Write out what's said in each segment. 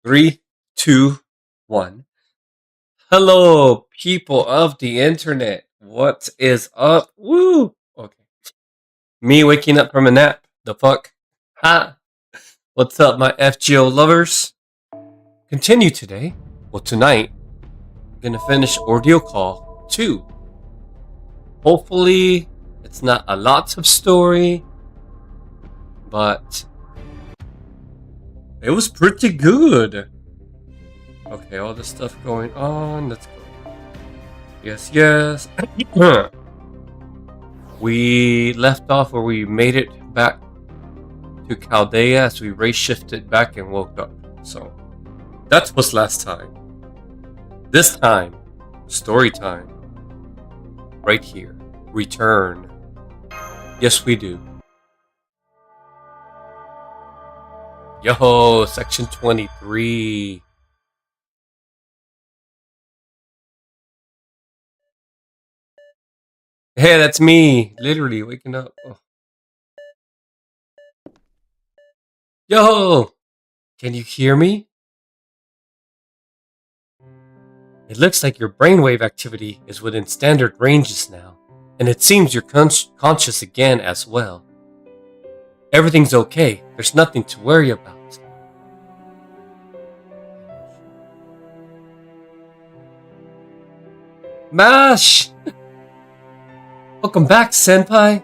Three, two, one. Hello, people of the internet. What is up? Woo! Okay. Me waking up from a nap. The fuck? Ha! What's up, my FGO lovers? Continue today. Well, tonight, I'm gonna finish Ordeal Call 2. Hopefully, it's not a lot of story, but it was pretty good. Okay, all this stuff going on. Let's go. Yes, yes. We left off where we made it back to Chaldea as we race shifted back and woke up. So, that was last time. This time, story time. Right here. Return. Yes, we do. Yo, section 23. Hey, that's me. Literally waking up. Oh. Yo! Can you hear me? It looks like your brainwave activity is within standard ranges now, and it seems you're conscious again as well. Everything's okay. There's nothing to worry about. MASH! Welcome back, Senpai.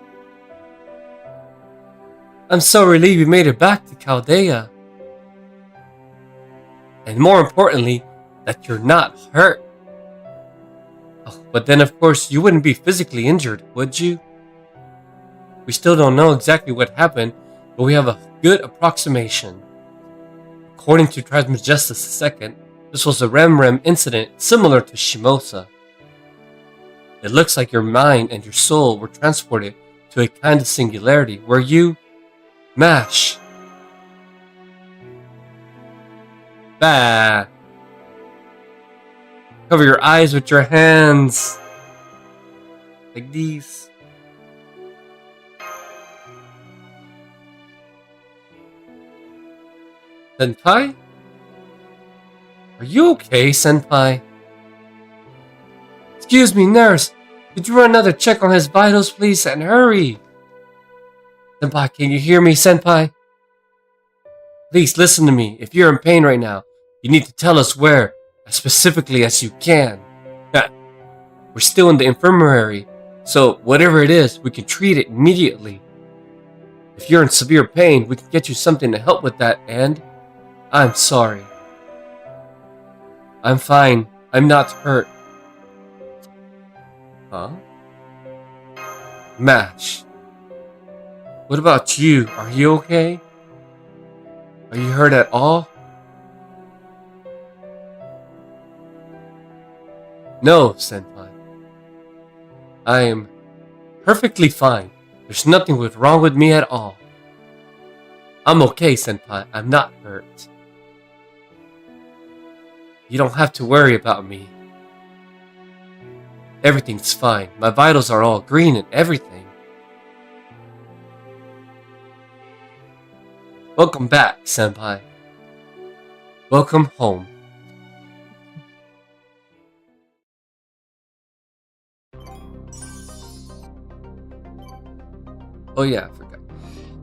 I'm so relieved we made it back to Chaldea. And more importantly, that you're not hurt. Oh, but then of course you wouldn't be physically injured, would you? We still don't know exactly what happened, but we have a good approximation. According to Trismegistus II, this was a REM incident similar to Shimosa. It looks like your mind and your soul were transported to a kind of singularity where you... MASH! Bah! Cover your eyes with your hands. Like these. Senpai? Are you okay, Senpai? Excuse me, nurse. Could you run another check on his vitals, please, and hurry? Senpai, can you hear me, Senpai? Please listen to me. If you're in pain right now, you need to tell us where, as specifically as you can. We're still in the infirmary, so whatever it is, we can treat it immediately. If you're in severe pain, we can get you something to help with that, and I'm sorry. I'm fine. I'm not hurt. Huh? MASH. What about you? Are you okay? Are you hurt at all? No, Senpai. I am perfectly fine. There's nothing wrong with me at all. I'm okay, Senpai. I'm not hurt. You don't have to worry about me. Everything's fine. My vitals are all green and everything. Welcome back, Senpai. Welcome home. Oh yeah, I forgot.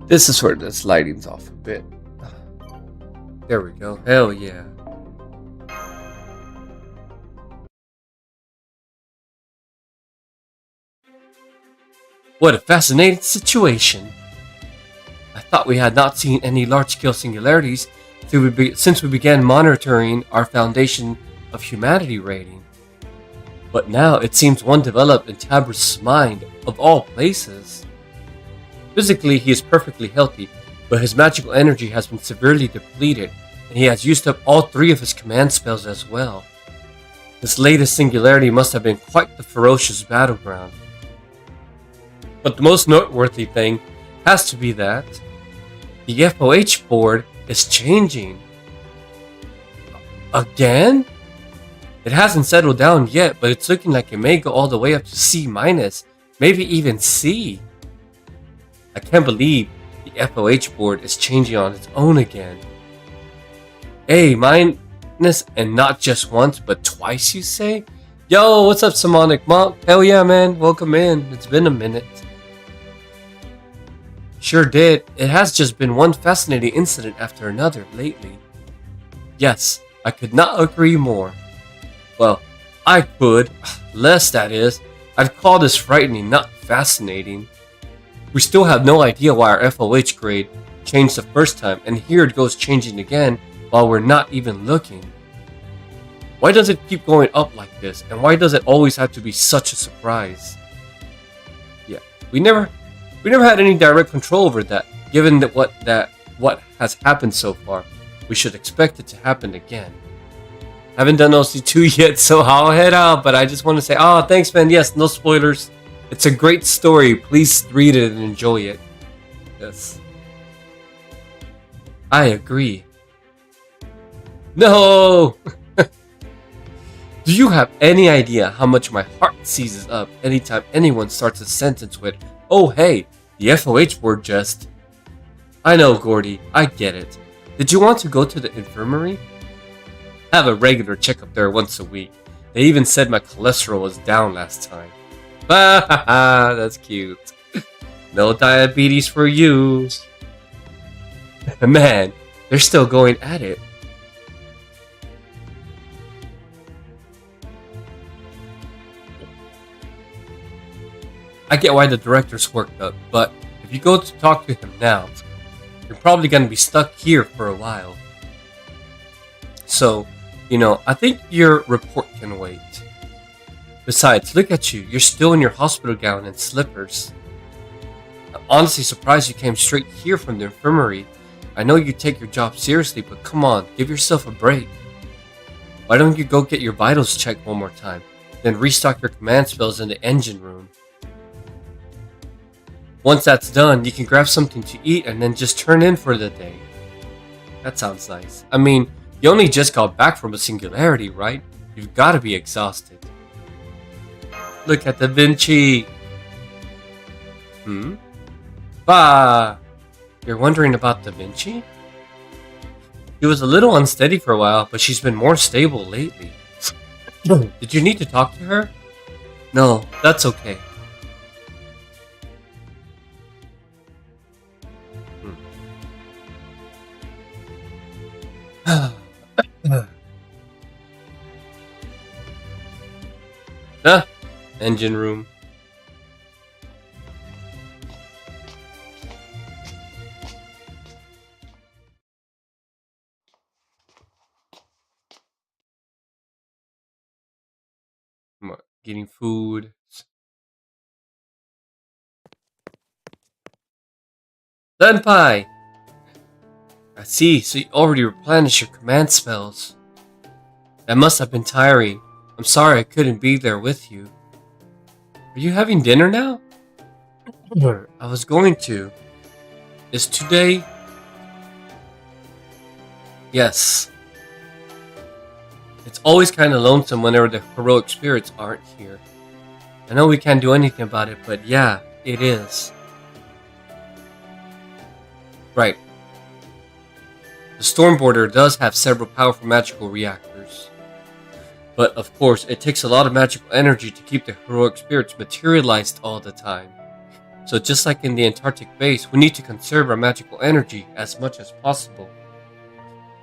This is where this lighting's off a bit. There we go. Hell yeah. What a fascinating situation. I thought we had not seen any large-scale singularities since we began monitoring our Foundation of Humanity rating. But now it seems one developed in Tabr's mind, of all places. Physically, he is perfectly healthy, but his magical energy has been severely depleted, and he has used up all 3 of his command spells as well. This latest singularity must have been quite the ferocious battleground. But the most noteworthy thing has to be that the FOH board is changing. Again? It hasn't settled down yet, but it's looking like it may go all the way up to C-, maybe even C. I can't believe the FOH board is changing on its own again. Hey, mindness, and not just once, but twice, you say? Yo, what's up, Samonic Monk? Hell yeah, man. Welcome in. It's been a minute. Sure did. It has just been one fascinating incident after another lately. Yes, I could not agree more. Well, I could. Less, that is. I'd call this frightening, not fascinating. We still have no idea why our FOH grade changed the first time, and here it goes changing again while we're not even looking. Why does it keep going up like this, and why does it always have to be such a surprise? Yeah, we never had any direct control over that. Given that what has happened so far, we should expect it to happen again. Haven't done OC2 yet, so I'll head out, but I just want to say, oh, thanks, man. Yes, no spoilers. It's a great story. Please read it and enjoy it. Yes. I agree. No! Do you have any idea how much my heart seizes up anytime anyone starts a sentence with, oh hey, the FOH word just... I know, Gordy, I get it. Did you want to go to the infirmary? I have a regular checkup there once a week. They even said my cholesterol was down last time. Ha ha ha, that's cute. No diabetes for you. Man, they're still going at it. I get why the director's worked up, but if you go to talk to him now, you're probably going to be stuck here for a while. So, I think your report can wait. Besides, look at you, you're still in your hospital gown and slippers. I'm honestly surprised you came straight here from the infirmary. I know you take your job seriously, but come on, give yourself a break. Why don't you go get your vitals checked one more time, then restock your command spells in the engine room? Once that's done, you can grab something to eat and then just turn in for the day. That sounds nice. I mean, you only just got back from a singularity, right? You've got to be exhausted. Look at Da Vinci! Bah! You're wondering about Da Vinci? She was a little unsteady for a while, but she's been more stable lately. Did you need to talk to her? No, that's okay. Engine room. Getting food. Senpai! I see, so you already replenished your command spells. That must have been tiring. I'm sorry I couldn't be there with you. Are you having dinner now? I was going to. Is today? Yes. It's always kind of lonesome whenever the heroic spirits aren't here. I know we can't do anything about it, but yeah, it is. Right. The Stormborder does have several powerful magical reactors. But of course, it takes a lot of magical energy to keep the heroic spirits materialized all the time. So just like in the Antarctic base, we need to conserve our magical energy as much as possible.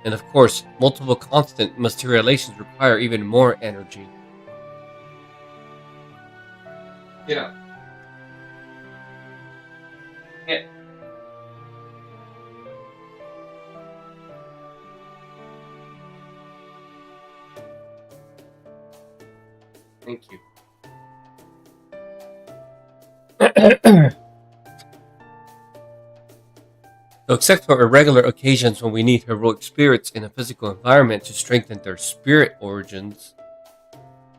And of course, multiple constant materializations require even more energy. Yeah. Yeah. Thank you. So except for irregular occasions when we need heroic spirits in a physical environment to strengthen their spirit origins,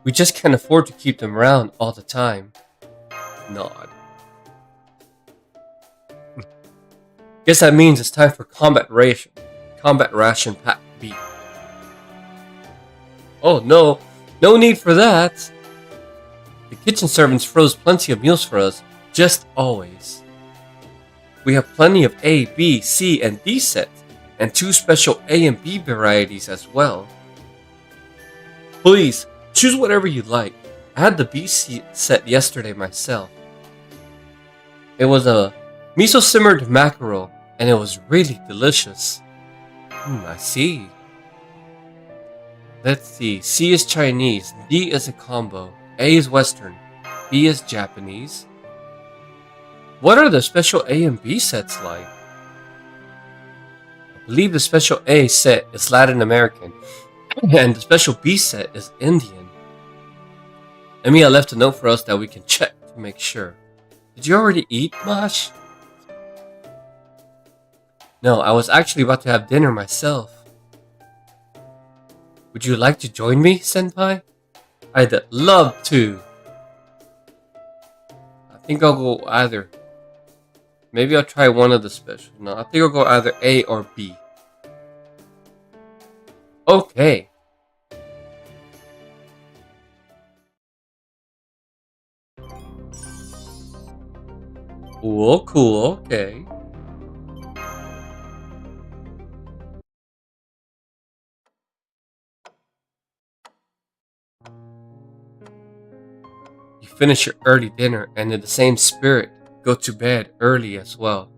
we just can't afford to keep them around all the time. Nod. Guess that means it's time for combat ration pack B. Oh no, no need for that. The kitchen servants froze plenty of meals for us, just always. We have plenty of A, B, C, and D sets, and 2 special A and B varieties as well. Please, choose whatever you like. I had the B set yesterday myself. It was a miso simmered mackerel, and it was really delicious. I see. Let's see. C is Chinese, D is a combo, A is Western, B is Japanese. What are the special A and B sets like? I believe the special A set is Latin American, and the special B set is Indian. Emiya left a note for us that we can check to make sure. Did you already eat, Mosh? No, I was actually about to have dinner myself. Would you like to join me, Senpai? I'd love to. I think I'll go either. Maybe I'll try one of the specials. No, I think I'll go either A or B. Okay. Cool, okay. You finish your early dinner and in the same spirit, go to bed early as well.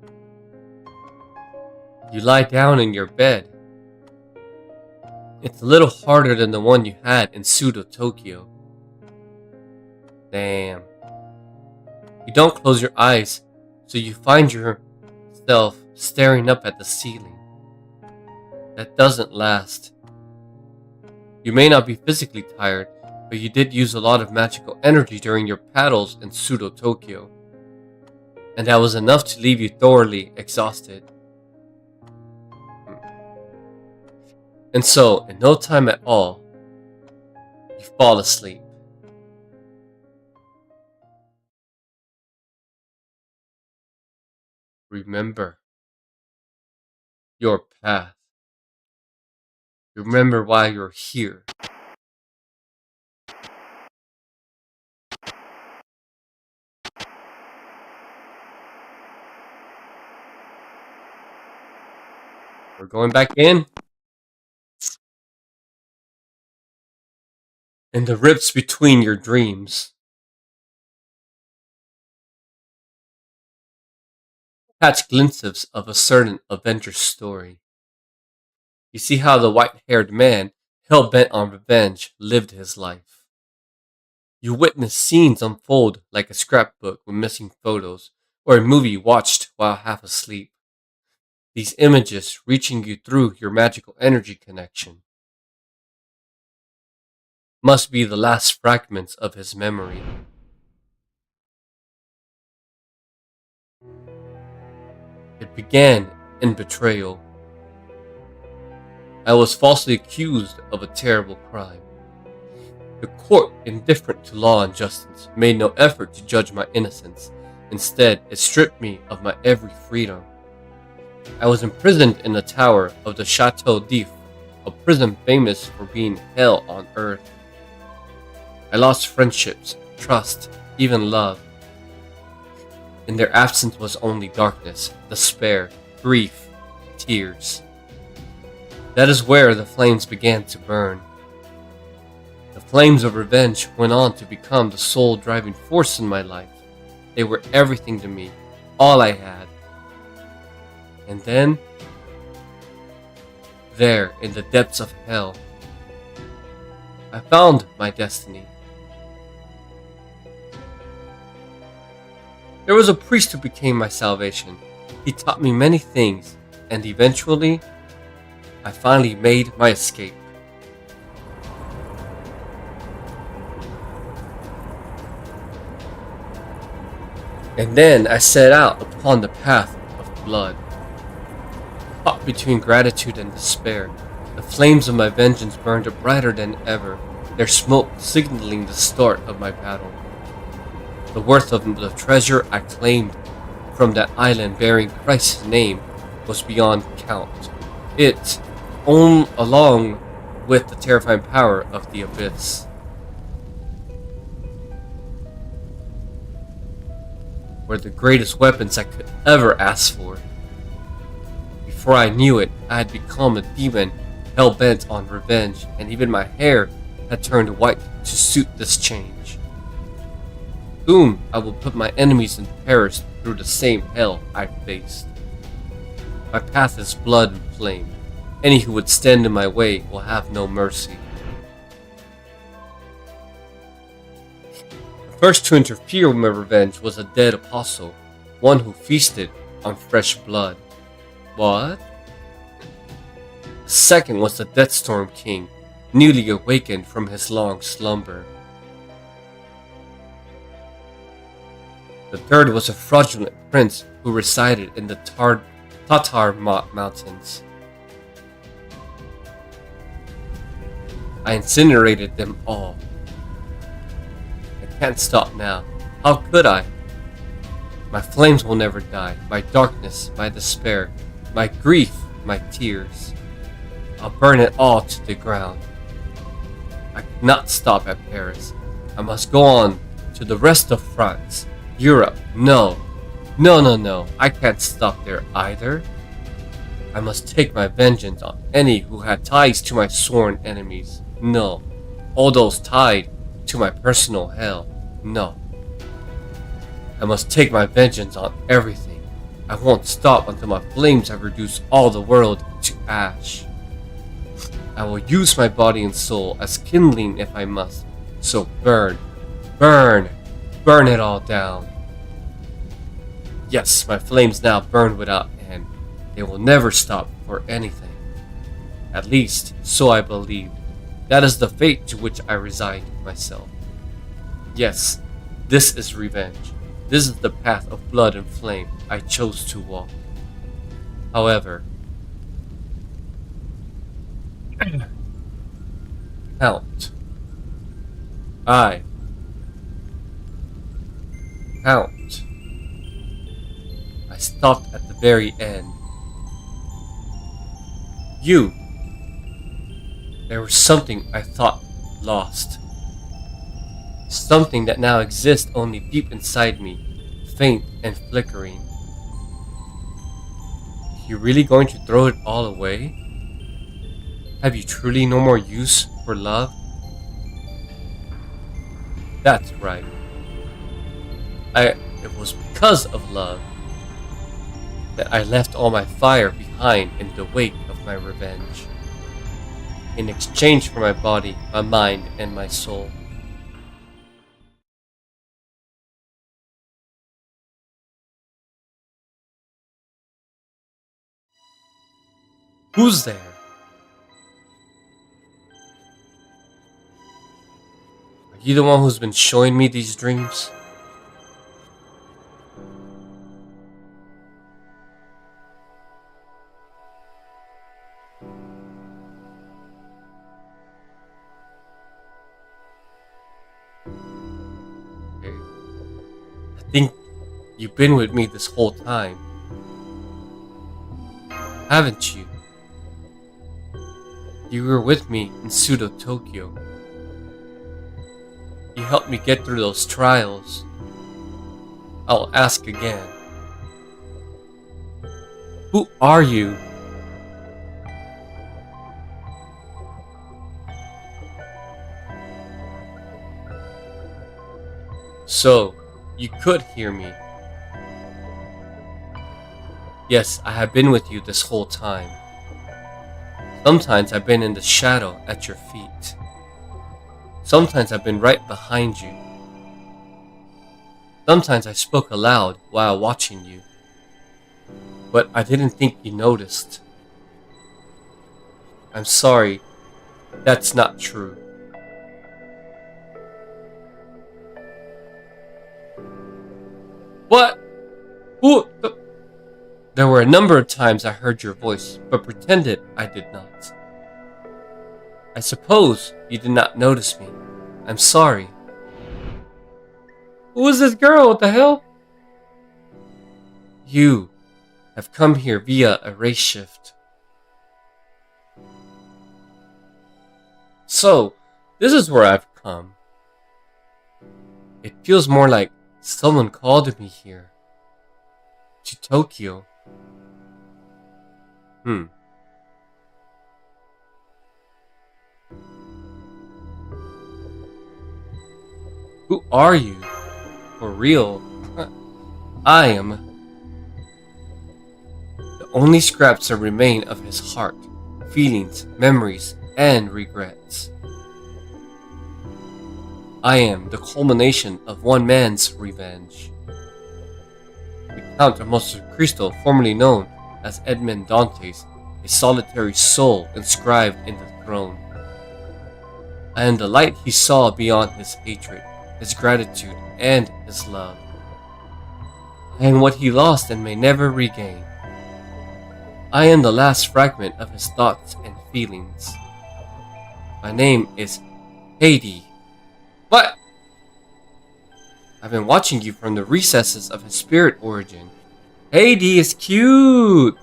You lie down in your bed. It's a little harder than the one you had in Pseudo Tokyo. Damn. You don't close your eyes, so you find yourself staring up at the ceiling. That doesn't last. You may not be physically tired, but you did use a lot of magical energy during your paddles in Pseudo Tokyo. And that was enough to leave you thoroughly exhausted. And so, in no time at all, you fall asleep. Remember your path. Remember why you're here. We're going back in. In the rifts between your dreams, catch glimpses of a certain Avenger story. You see how the white-haired man, hell-bent on revenge, lived his life. You witness scenes unfold like a scrapbook with missing photos, or a movie watched while half asleep. These images reaching you through your magical energy connection must be the last fragments of his memory. It began in betrayal. I was falsely accused of a terrible crime. The court, indifferent to law and justice, made no effort to judge my innocence. Instead, it stripped me of my every freedom. I was imprisoned in the tower of the Chateau d'If, a prison famous for being hell on earth. I lost friendships, trust, even love. In their absence was only darkness, despair, grief, tears. That is where the flames began to burn. The flames of revenge went on to become the sole driving force in my life. They were everything to me, all I had. And then, there in the depths of hell, I found my destiny. There was a priest who became my salvation. He taught me many things, and eventually, I finally made my escape. And then I set out upon the path of blood. Caught between gratitude and despair, the flames of my vengeance burned brighter than ever, their smoke signaling the start of my battle. The worth of the treasure I claimed from that island bearing Christ's name was beyond count. It, along with the terrifying power of the abyss, were the greatest weapons I could ever ask for. Before I knew it, I had become a demon hell-bent on revenge, and even my hair had turned white to suit this change. Soon, I will put my enemies in Paris through the same hell I faced. My path is blood and flame. Any who would stand in my way will have no mercy. The first to interfere with my revenge was a dead apostle, one who feasted on fresh blood. What? The second was the Deathstorm King, newly awakened from his long slumber. The third was a fraudulent prince who resided in the Tatar Mountains. I incinerated them all. I can't stop now. How could I? My flames will never die. My darkness, my despair, my grief, my tears. I'll burn it all to the ground. I cannot stop at Paris. I must go on to the rest of France. Europe. No. No. I can't stop there either. I must take my vengeance on any who had ties to my sworn enemies. No. All those tied to my personal hell. No. I must take my vengeance on everything. I won't stop until my flames have reduced all the world to ash. I will use my body and soul as kindling if I must. So burn, burn, burn it all down. Yes, my flames now burn without end. They will never stop for anything. At least, so I believed. That is the fate to which I resigned myself. Yes, this is revenge. This is the path of blood and flame I chose to walk. However, Count. Count. I stopped at the very end. You. There was something I thought lost. Something that now exists only deep inside me, faint and flickering. Are you really going to throw it all away? Have you truly no more use for love? That's right. It was because of love that I left all my fire behind in the wake of my revenge. In exchange for my body, my mind, and my soul. Who's there? Are you the one who's been showing me these dreams? Okay. I think you've been with me this whole time. Haven't you? You were with me in Pseudo Tokyo. You helped me get through those trials. I'll ask again. Who are you? So, you could hear me. Yes, I have been with you this whole time. Sometimes I've been in the shadow at your feet. Sometimes I've been right behind you. Sometimes I spoke aloud while watching you. But I didn't think you noticed. I'm sorry, that's not true. What? Who? There were a number of times I heard your voice, but pretended I did not. I suppose you did not notice me. I'm sorry. Who is this girl? What the hell? You have come here via a race shift. So, this is where I've come. It feels more like someone called me here. To Tokyo. Hmm. Who are you? For real? Huh. I am the only scraps that remain of his heart, feelings, memories, and regrets. I am the culmination of one man's revenge. The Count of Monte Cristo, formerly known as Edmond Dantes, a solitary soul inscribed in the throne. I am the light he saw beyond his hatred, his gratitude, and his love. I am what he lost and may never regain. I am the last fragment of his thoughts and feelings. My name is Haiti. What? I've been watching you from the recesses of his spirit origin. Haiti is cute!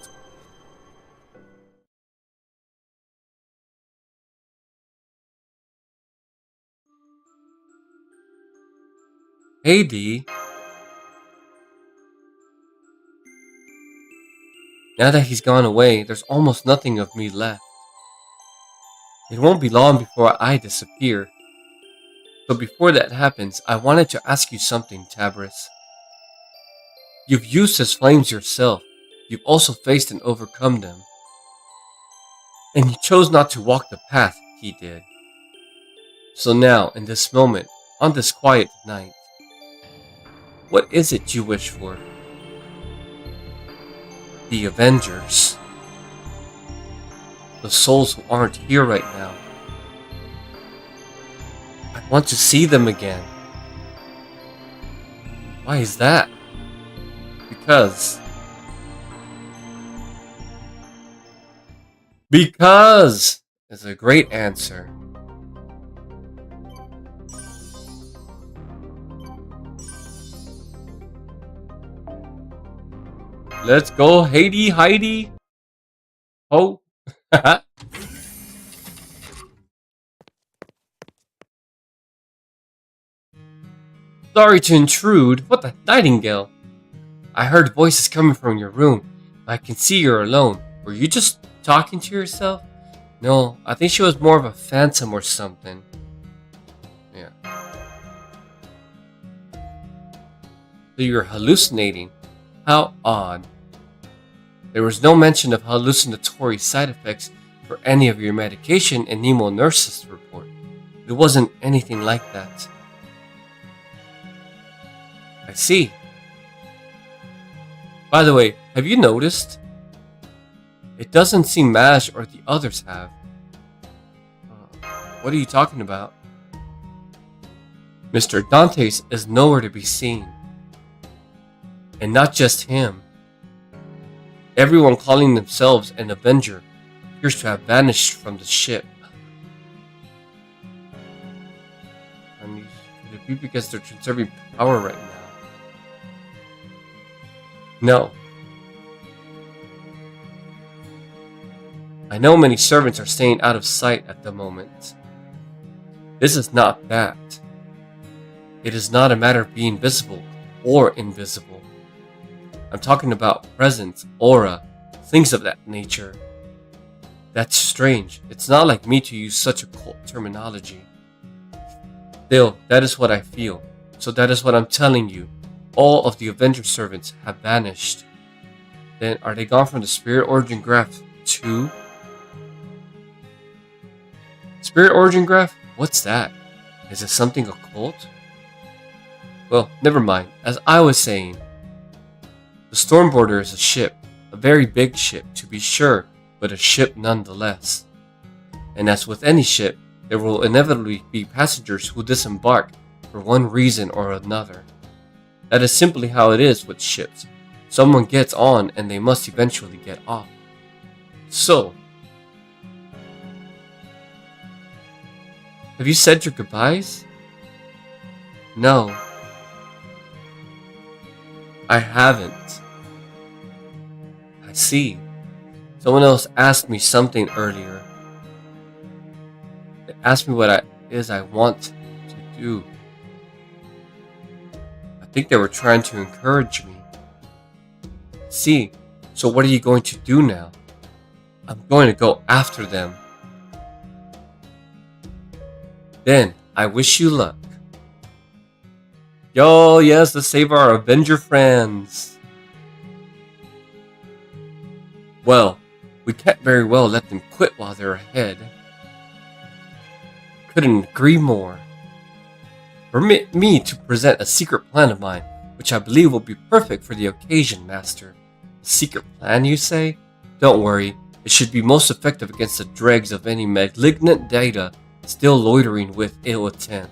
Haiti, now that he's gone away, there's almost nothing of me left. It won't be long before I disappear. But before that happens, I wanted to ask you something, Tabris. You've used his flames yourself. You've also faced and overcome them. And you chose not to walk the path he did. So now, in this moment, on this quiet night, what is it you wish for? The Avengers. The souls who aren't here right now. I want to see them again. Why is that? Because is a great answer. Let's go, Heidi. Oh. Sorry to intrude. What the nightingale? I heard voices coming from your room. I can see you're alone. Were you just talking to yourself? No, I think she was more of a phantom or something. Yeah. So you're hallucinating. How odd. There was no mention of hallucinatory side effects for any of your medication in Nemo Nurse's report. It wasn't anything like that. I see. By the way, have you noticed? It doesn't seem Maj or the others have. What are you talking about? Mr. Dantes is nowhere to be seen. And not just him. Everyone calling themselves an Avenger appears to have vanished from the ship. I mean, could it be because they're conserving power right now? No. I know many servants are staying out of sight at the moment. This is not that. It is not a matter of being visible or invisible. I'm talking about presence, aura, things of that nature. That's strange. It's not like me to use such occult terminology. Still, that is what I feel. So that is what I'm telling you. All of the Avenger servants have vanished. Then are they gone from the Spirit Origin Graph too? Spirit Origin Graph? What's that? Is it something occult? Well, never mind. As I was saying, the Stormboarder is a ship. A very big ship, to be sure, but a ship nonetheless. And as with any ship, there will inevitably be passengers who disembark for one reason or another. That is simply how it is with ships. Someone gets on and they must eventually get off. So, have you said your goodbyes? No. I haven't. I see. Someone else asked me something earlier. They asked me what I want to do. I think they were trying to encourage me. See, so what are you going to do now? I'm going to go after them. Then, I wish you luck. Yo, yes, let's save our Avenger friends. Well, we can't very well let them quit while they're ahead. Couldn't agree more. Permit me to present a secret plan of mine, which I believe will be perfect for the occasion, Master. A secret plan, you say? Don't worry, it should be most effective against the dregs of any malignant data still loitering with ill intent.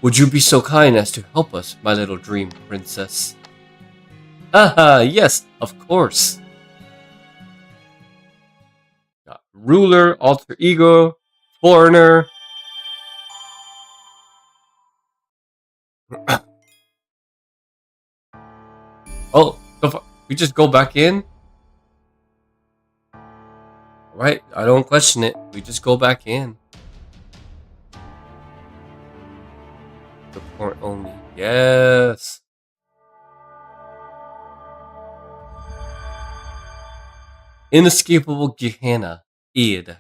Would you be so kind as to help us, my little dream princess? Haha, yes, of course. Got ruler, alter ego, foreigner. Oh, we just go back in? Right, I don't question it. We just go back in. Support only. Yes. Inescapable Gehenna. Id.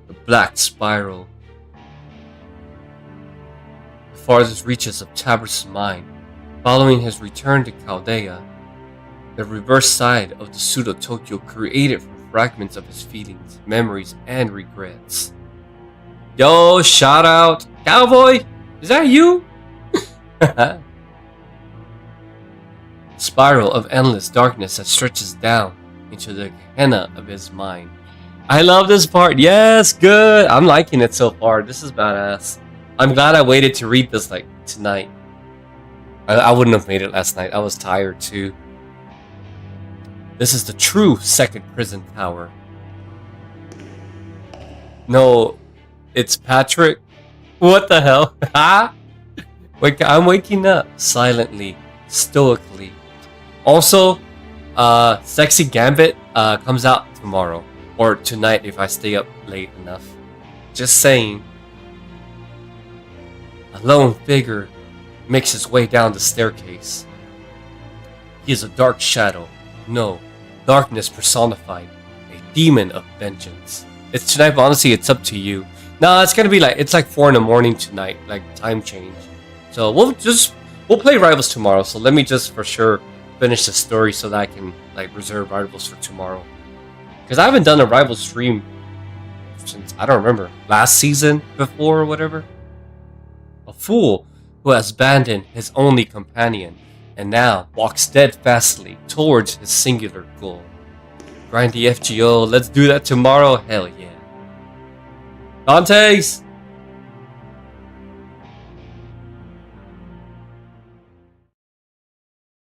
The Black Spiral. The farthest reaches of Tabris' mind. Following his return to Chaldea, the reverse side of the pseudo-Tokyo created from fragments of his feelings, memories, and regrets. Yo, shout out! Cowboy! Is that you? Spiral of endless darkness that stretches down into the Gehenna of his mind. I love this part. Yes, good. I'm liking it so far. This is badass. I'm glad I waited to read this like tonight. I wouldn't have made it last night. I was tired too. This is the true second prison tower. No, it's Patrick. What the hell? I'm waking up silently, stoically. Also, Sexy Gambit comes out tomorrow. Or tonight if I stay up late enough. Just saying. A lone figure makes his way down the staircase. He is a dark shadow. No, darkness personified. A demon of vengeance. It's tonight, but honestly, it's up to you. No, it's gonna be like, it's like 4 in the morning tonight, like time change. So we'll play Rivals tomorrow. So let me just for sure finish the story so that I can like reserve Rivals for tomorrow. Because I haven't done a rival stream since, I don't remember, last season before or whatever. A fool who has abandoned his only companion and now walks steadfastly towards his singular goal. Grind the FGO, let's do that tomorrow, hell yeah. Dantes!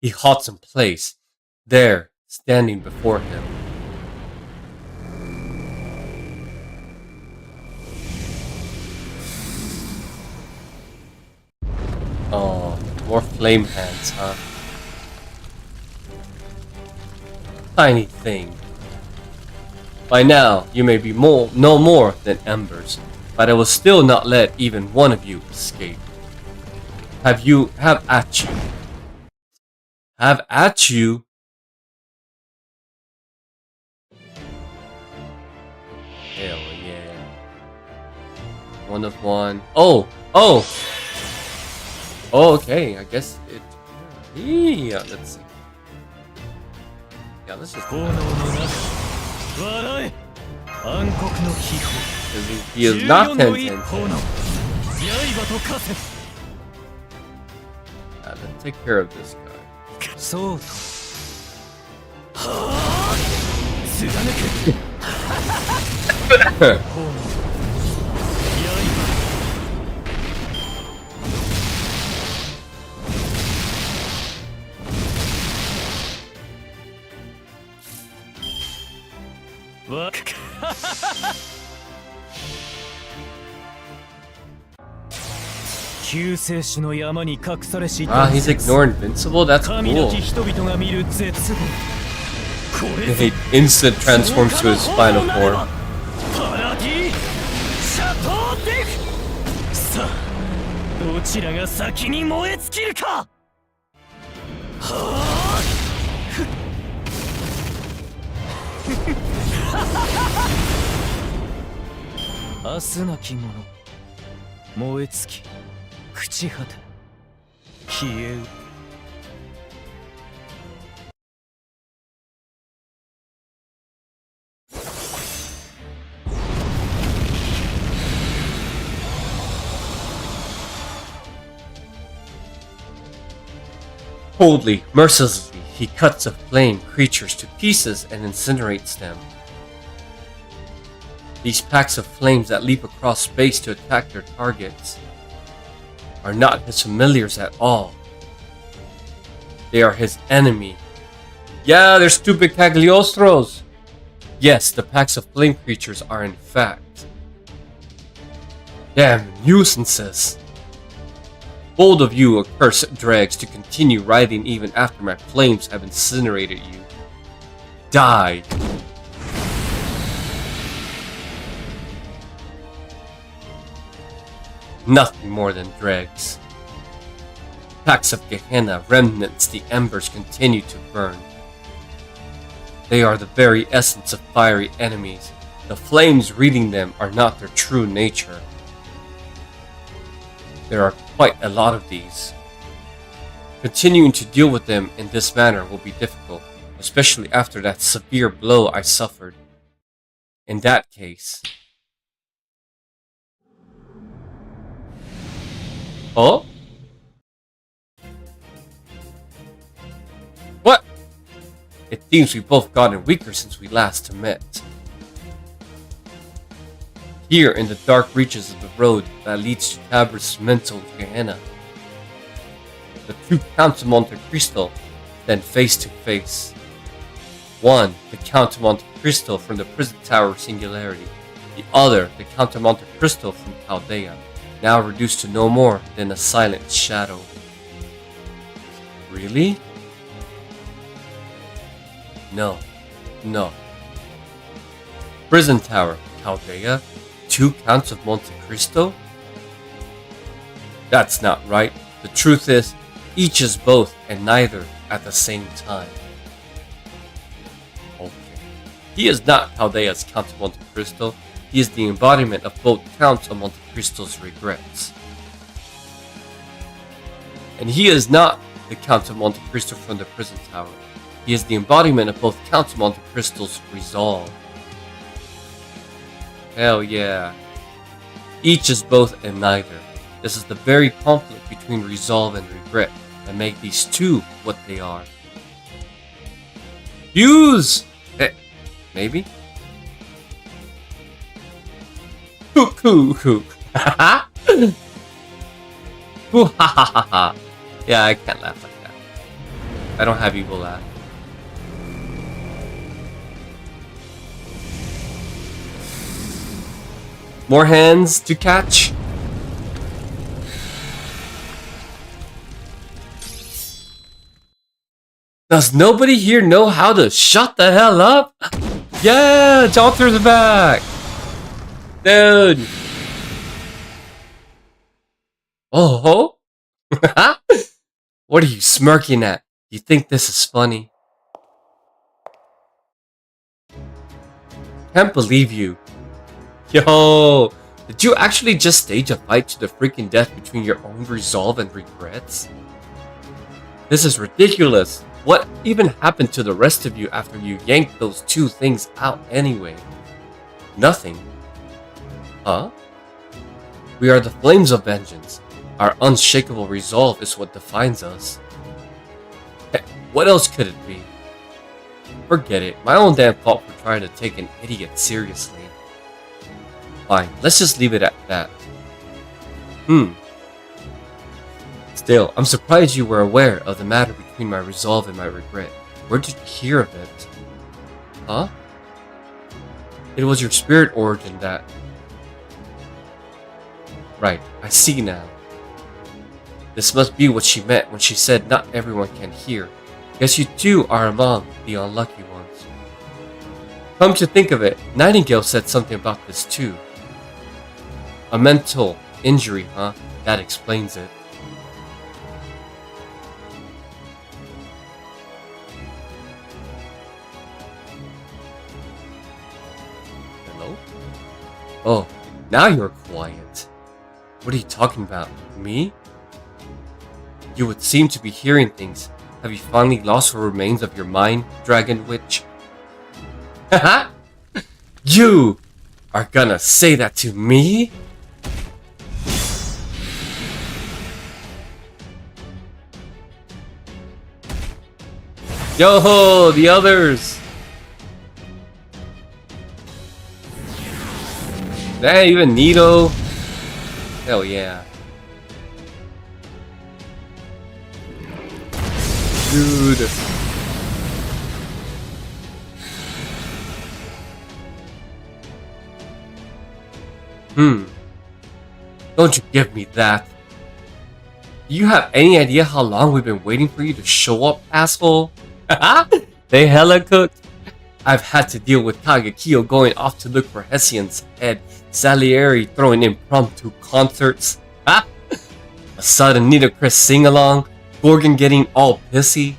He halts in place, there, standing before him. Oh, more flame hands, huh? Tiny thing. By now, you may be no more than embers, but I will still not let even one of you escape. Have at you. Have at you? Hell yeah. One of one. Oh! Oh, okay, I guess it... Yeah, let's see. Yeah, let's just... He is not 10-10. Let's take care of this guy. Ah, he's ignoring Invincible? That's cool. He instant transforms to his final form. どちらが先に燃え尽きるか。はあ明日なき者燃え尽き朽ち果て消えう。Coldly, mercilessly, he cuts the flame creatures to pieces and incinerates them. These packs of flames that leap across space to attack their targets are not his familiars at all. They are his enemy. Yeah, they're stupid Cagliostros! Yes, the packs of flame creatures are in fact damn nuisances. Bold of you, accursed dregs, to continue riding even after my flames have incinerated you. Die! Nothing more than dregs. Packs of Gehenna, remnants, the embers continue to burn. They are the very essence of fiery enemies. The flames reading them are not their true nature. There are quite a lot of these. Continuing to deal with them in this manner will be difficult, especially after that severe blow I suffered. In that case... Oh? What? It seems we've both gotten weaker since we last met. Here in the dark reaches of the road that leads to Tabris mental Gehenna, the two Counts of Monte Cristo stand face to face. One, the Count of Monte Cristo from the prison tower Singularity. The other, the Count of Monte Cristo from Chaldea, now reduced to no more than a silent shadow. Really? No. Prison tower, Chaldea? Two Counts of Monte Cristo? That's not right. The truth is, each is both and neither at the same time. Okay. He is not Chaldea's Count of Monte Cristo. He is the embodiment of both Counts of Monte Cristo's regrets. And he is not the Count of Monte Cristo from the prison tower. He is the embodiment of both Counts of Monte Cristo's resolve. Hell yeah. Each is both and neither. This is the very conflict between resolve and regret that make these two what they are. Use! Maybe? Hoo. Ha ha. Yeah, I can't laugh like that. I don't have evil laugh. More hands to catch. Does nobody here know how to shut the hell up? Yeah, Johnter's back. Dude. Oh. What are you smirking at? You think this is funny? Can't believe you. Yo, did you actually just stage a fight to the freaking death between your own resolve and regrets? This is ridiculous. What even happened to the rest of you after you yanked those two things out anyway? Nothing. Huh? We are the flames of vengeance. Our unshakable resolve is what defines us. Heck, what else could it be? Forget it. My own damn fault for trying to take an idiot seriously. Fine, let's just leave it at that. Still, I'm surprised you were aware of the matter between my resolve and my regret. Where did you hear of it? Huh? It was your spirit origin that... Right, I see now. This must be what she meant when she said not everyone can hear. Guess you too are among the unlucky ones. Come to think of it, Nightingale said something about this too. A mental injury, huh? That explains it. Hello? Oh, now you're quiet. What are you talking about? Me? You would seem to be hearing things. Have you finally lost what remains of your mind, Dragon Witch? Haha! You are gonna say that to me? Yo-ho! The others! That even Nito? Hell yeah. Dude. Don't you give me that. Do you have any idea how long we've been waiting for you to show up, asshole? They hella cooked. I've had to deal with Kagekyo going off to look for Hessian's head, Salieri throwing impromptu concerts, a sudden Nita Chris sing-along, Gorgon getting all pissy.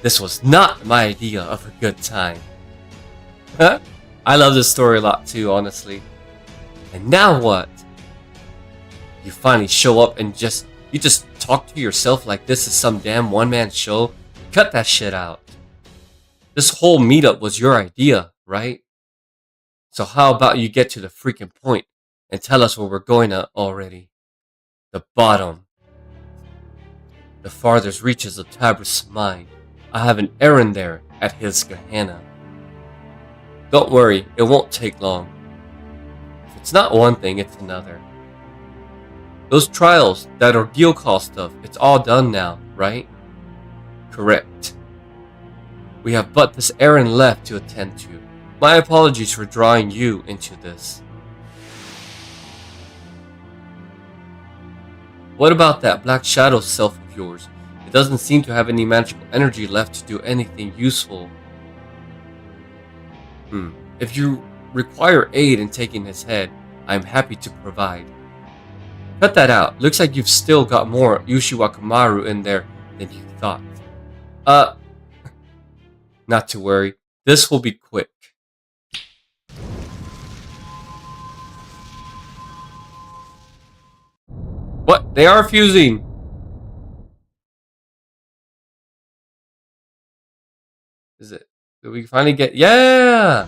This was not my idea of a good time. I love this story a lot too, honestly. And now what? You finally show up and you just talk to yourself like this is some damn one-man show? Cut that shit out. This whole meetup was your idea, right? So how about you get to the freaking point and tell us where we're going to already? The bottom. The farthest reaches of Tabris' mind. I have an errand there at his Gehenna. Don't worry, it won't take long. If it's not one thing, it's another. Those trials, that Ordeal call stuff, it's all done now, right? Correct. We have but this errand left to attend to. My apologies for drawing you into this. What about that Black Shadow self of yours? It doesn't seem to have any magical energy left to do anything useful. If you require aid in taking his head, I'm happy to provide. Cut that out. Looks like you've still got more Yushiwakamaru in there than you thought. Not to worry. This will be quick. What? They are fusing! Is it? Did we finally get... Yeah!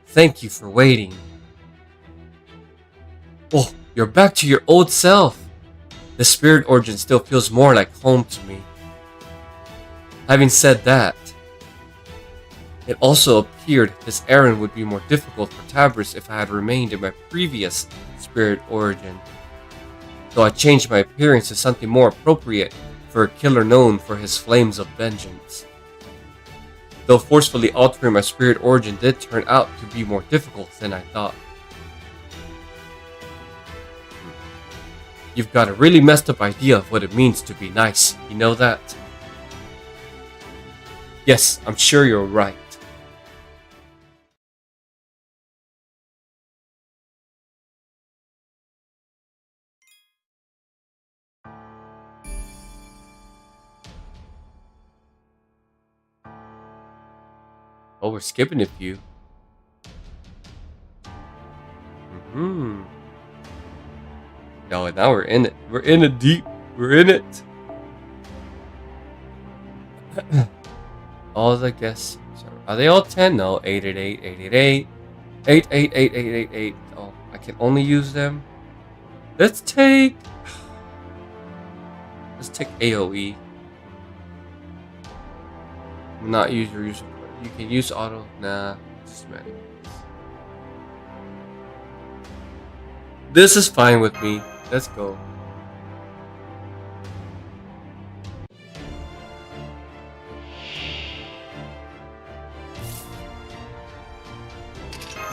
Thank you for waiting. Oh, you're back to your old self. The spirit origin still feels more like home to me. Having said that, it also appeared this errand would be more difficult for Tabris if I had remained in my previous spirit origin. So I changed my appearance to something more appropriate for a killer known for his flames of vengeance. Though forcefully altering my spirit origin did turn out to be more difficult than I thought. You've got a really messed up idea of what it means to be nice, you know that? Yes, I'm sure you're right. Oh, we're skipping a few. No, now we're in it. We're in it deep. We're in it. All I guess. Are they all 10? No, 888, 888, 888, 888. Oh, I can only use them. Let's take AoE. Not use your usual. You can use auto. Nah, just magic. This is fine with me. Let's go.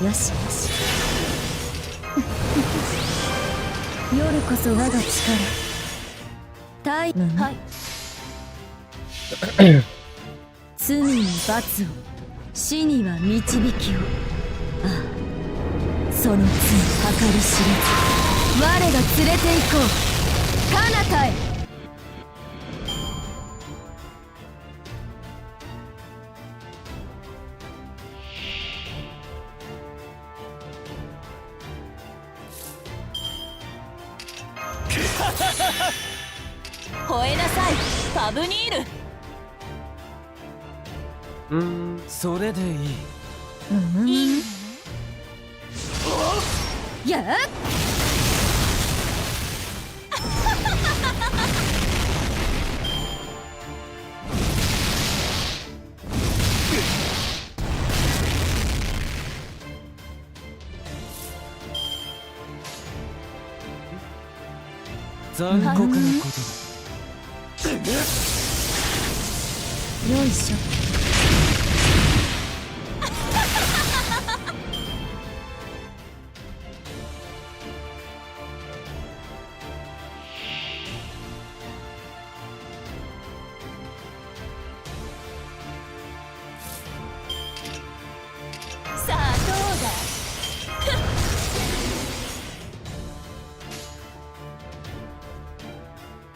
Yes, yes. 夜こそ我が力。はい。罪に罰を、死には導きを。ああ、その罪計り知れず。我が連れて行こう彼方へ。吠えなさいパブニール。それでいい。やっ残酷なことだ。よいしょ。さあどうだ。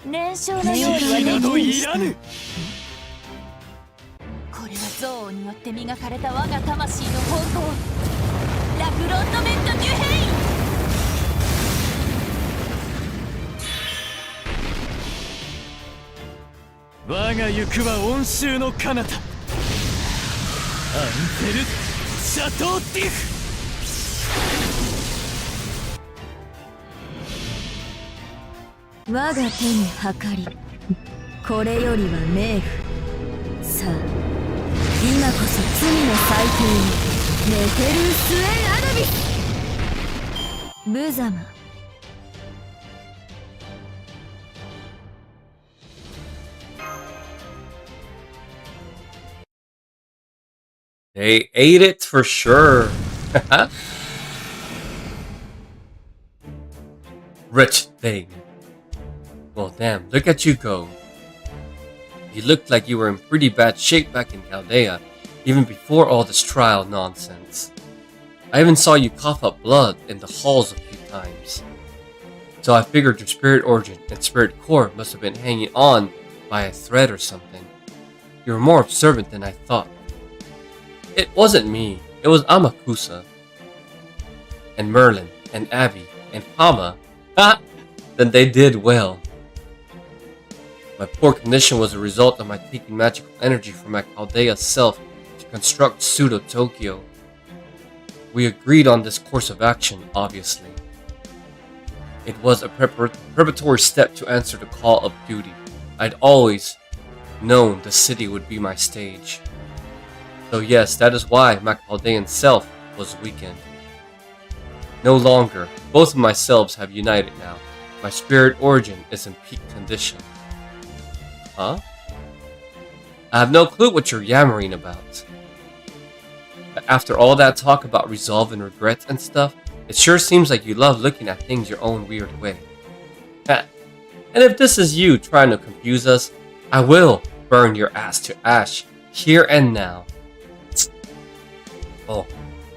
燃焼のようにはできんし。これは憎悪によって磨かれた我が魂の方向。ラクロントメント・デュヘイン。我が行くは温州の彼方、アンフェル・シャトー・ディフ。我が手に計り、これよりは冥府。さあ今こそ罪の裁定に。ネフェルース・エン・アナビス無様。They ate it for sure. Rich thing. Well, damn, look at you go. You looked like you were in pretty bad shape back in Chaldea, even before all this trial nonsense. I even saw you cough up blood in the halls a few times. So I figured your spirit origin and spirit core must have been hanging on by a thread or something. You were more observant than I thought. It wasn't me, it was Amakusa. And Merlin, and Abby, and Hama. Ah! Then they did well. My poor condition was a result of my taking magical energy from my Chaldea self to construct Pseudo-Tokyo. We agreed on this course of action, obviously. It was a preparatory step to answer the call of duty. I'd always known the city would be my stage. So yes, that is why my Chaldean self was weakened. No longer, both of my selves have united now. My spirit origin is in peak condition. Huh? I have no clue what you're yammering about. But after all that talk about resolve and regret and stuff, it sure seems like you love looking at things your own weird way. And if this is you trying to confuse us, I will burn your ass to ash, here and now. Oh,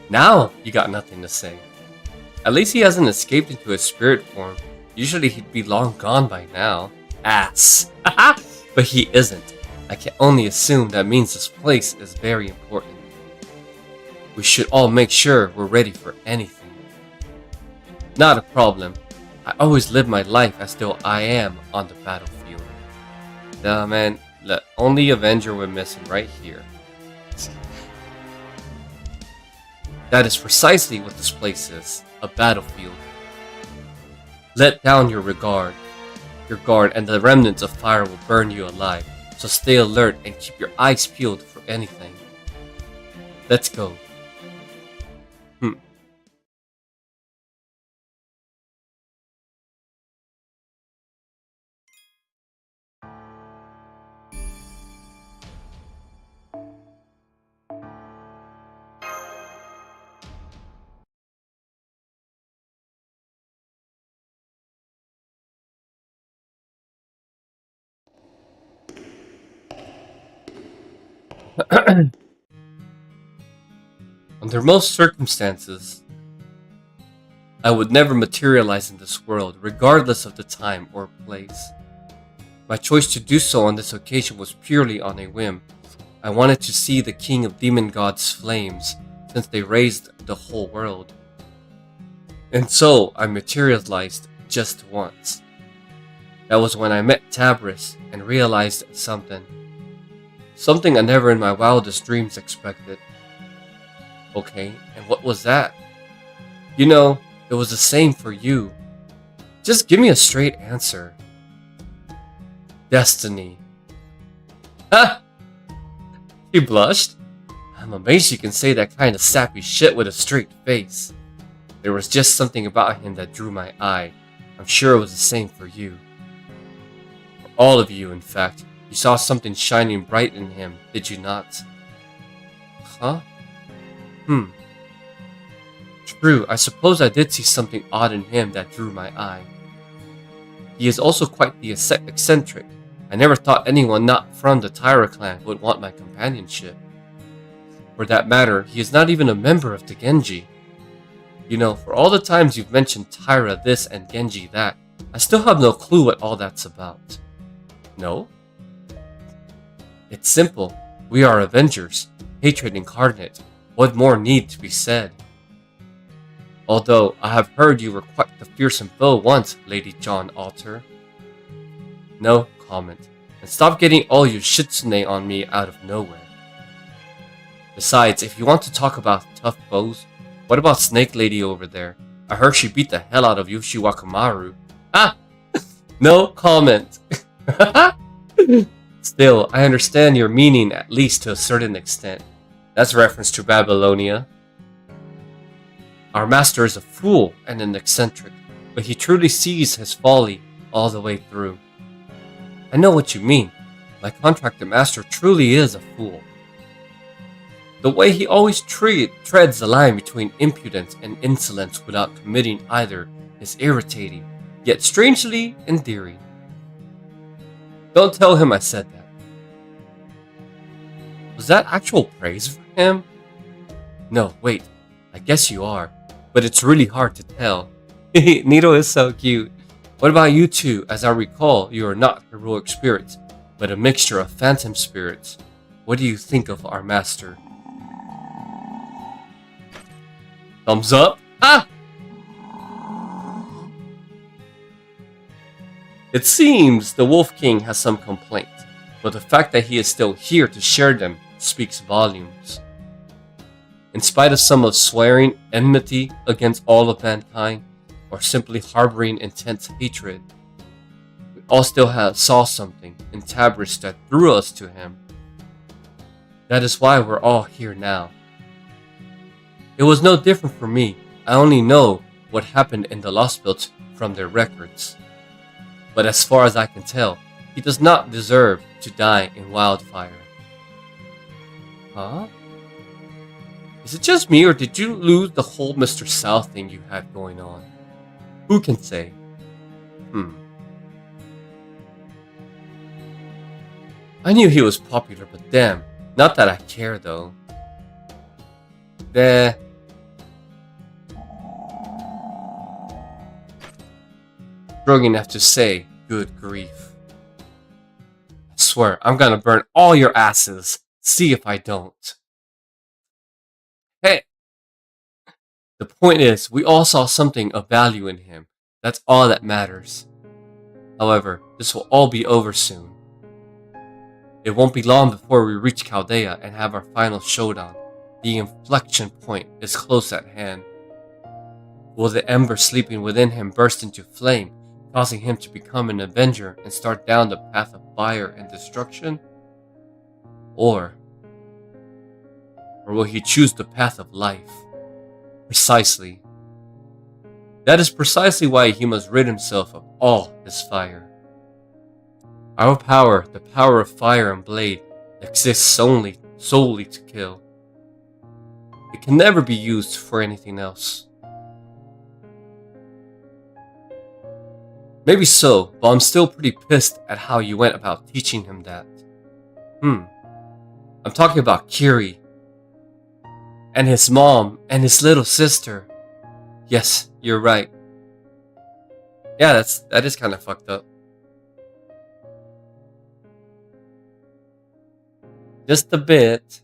now you got nothing to say. At least he hasn't escaped into his spirit form. Usually he'd be long gone by now. Ass. But he isn't. I can only assume that means this place is very important. We should all make sure we're ready for anything. Not a problem. I always live my life as though I am on the battlefield. Nah, man, the only Avenger we're missing right here. That is precisely what this place is, a battlefield. Let down your guard, and the remnants of fire will burn you alive, so stay alert and keep your eyes peeled for anything. Let's go. Under most circumstances, I would never materialize in this world, regardless of the time or place. My choice to do so on this occasion was purely on a whim. I wanted to see the king of demon gods' flames, since they raised the whole world. And so I materialized just once. That was when I met Tabris and realized something. Something I never in my wildest dreams expected. Okay, and what was that? You know, it was the same for you. Just give me a straight answer. Destiny. Ha! He blushed. I'm amazed you can say that kind of sappy shit with a straight face. There was just something about him that drew my eye. I'm sure it was the same for you. For all of you, in fact. You saw something shining bright in him, did you not? Huh? True, I suppose I did see something odd in him that drew my eye. He is also quite the eccentric. I never thought anyone not from the Tyra clan would want my companionship. For that matter, he is not even a member of the Genji. You know, for all the times you've mentioned Tyra this and Genji that, I still have no clue what all that's about. No? It's simple. We are Avengers. Hatred incarnate. What more need to be said? Although, I have heard you were quite the fearsome foe once, Lady John Alter. No comment. And stop getting all your shitsune on me out of nowhere. Besides, if you want to talk about tough foes, what about Snake Lady over there? I heard she beat the hell out of Yoshi Wakamaru. Ah! No comment. Still, I understand your meaning at least to a certain extent. That's reference to Babylonia. Our master is a fool and an eccentric, but he truly sees his folly all the way through. I know what you mean. My contracted master truly is a fool. The way he always treads the line between impudence and insolence without committing either is irritating, yet strangely endearing. Don't tell him I said that. Was that actual praise for him? No, wait. I guess you are. But it's really hard to tell. Nito is so cute. What about you two? As I recall, you are not heroic spirits, but a mixture of phantom spirits. What do you think of our master? Thumbs up? Ah! It seems the Wolf King has some complaints, but the fact that he is still here to share them speaks volumes. In spite of some of swearing enmity against all of mankind, or simply harboring intense hatred, we all still saw something in Tabris that drew us to him. That is why we're all here now. It was no different for me. I only know what happened in the Lost Built from their records. But as far as I can tell, he does not deserve to die in wildfire. Huh? Is it just me, or did you lose the whole Mr. South thing you had going on? Who can say? I knew he was popular, but damn, not that I care though. Strong enough to say, good grief. I swear, I'm gonna burn all your asses. See if I don't. Hey! The point is, we all saw something of value in him. That's all that matters. However, this will all be over soon. It won't be long before we reach Chaldea and have our final showdown. The inflection point is close at hand. Will the ember sleeping within him burst into flame, causing him to become an avenger and start down the path of fire and destruction? Or will he choose the path of life? Precisely. That is precisely why he must rid himself of all his fire. Our power, the power of fire and blade, exists solely to kill. It can never be used for anything else. Maybe so, but I'm still pretty pissed at how you went about teaching him that. I'm talking about Kiri. And his mom, and his little sister. Yes, you're right. Yeah, that is kind of fucked up. Just a bit.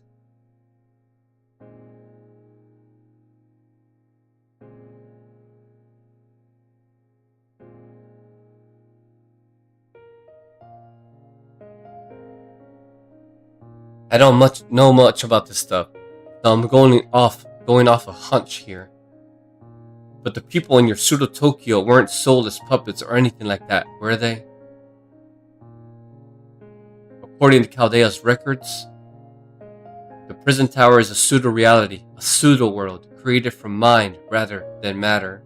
I don't know much about this stuff, so I'm going off a hunch here. But the people in your pseudo Tokyo weren't soulless puppets or anything like that, were they? According to Chaldea's records, the prison tower is a pseudo-reality, a pseudo-world created from mind rather than matter.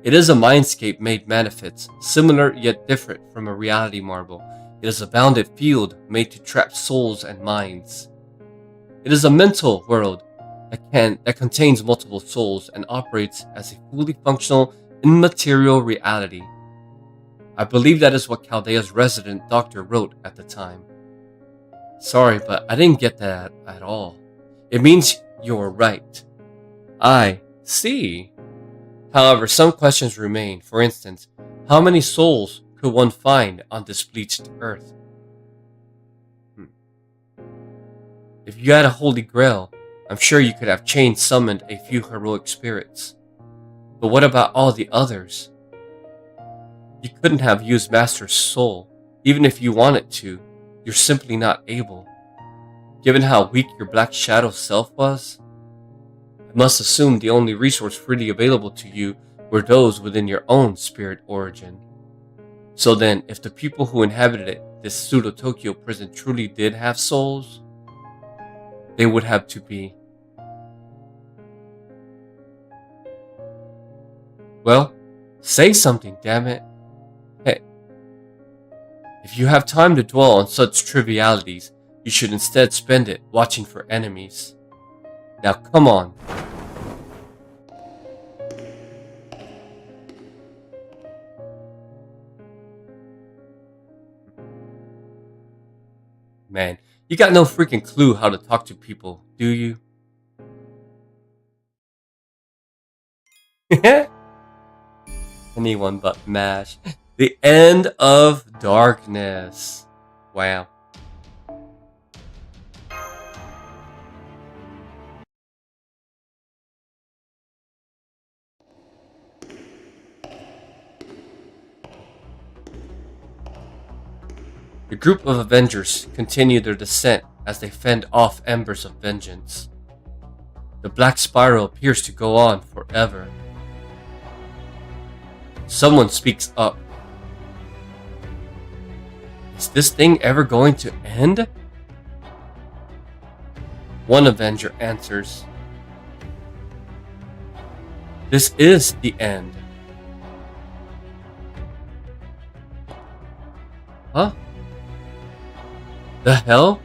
It is a mindscape made manifest, similar yet different from a reality marble. It is a bounded field made to trap souls and minds. It is a mental world that contains multiple souls and operates as a fully functional, immaterial reality. I believe that is what Chaldea's resident doctor wrote at the time. Sorry, but I didn't get that at all. It means you're right. I see. However, some questions remain. For instance, how many souls could one find on this bleached earth? If you had a holy grail, I'm sure you could have chain summoned a few heroic spirits. But what about all the others? You couldn't have used Master's soul, even if you wanted to. You're simply not able. Given how weak your Black Shadow self was, I must assume the only resource freely available to you were those within your own spirit origin. So then, if the people who inhabited this pseudo-Tokyo prison truly did have souls, they would have to be... Well, say something, damn it. Hey, if you have time to dwell on such trivialities, you should instead spend it watching for enemies. Now come on. Man, you got no freaking clue how to talk to people, do you? Anyone but MASH. The end of darkness. Wow. The group of Avengers continue their descent as they fend off embers of vengeance. The black spiral appears to go on forever. Someone speaks up. Is this thing ever going to end? One Avenger answers. This is the end. Huh? The hell?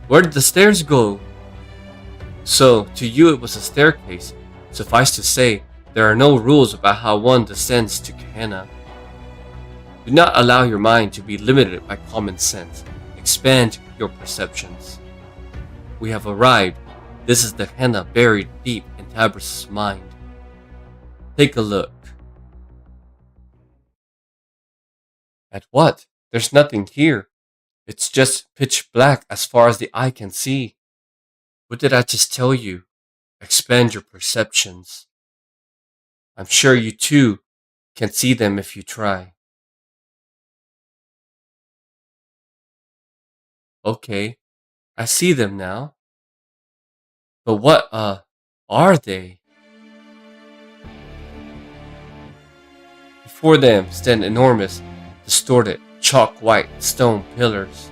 Where did the stairs go? So, to you it was a staircase. Suffice to say, there are no rules about how one descends to Gehenna. Do not allow your mind to be limited by common sense. Expand your perceptions. We have arrived. This is the Gehenna buried deep in Tabris' mind. Take a look. At what? There's nothing here. It's just pitch black as far as the eye can see. What did I just tell you? Expand your perceptions. I'm sure you too can see them if you try. Okay, I see them now. But what, are they? Before them stand enormous, distorted, chalk-white stone pillars.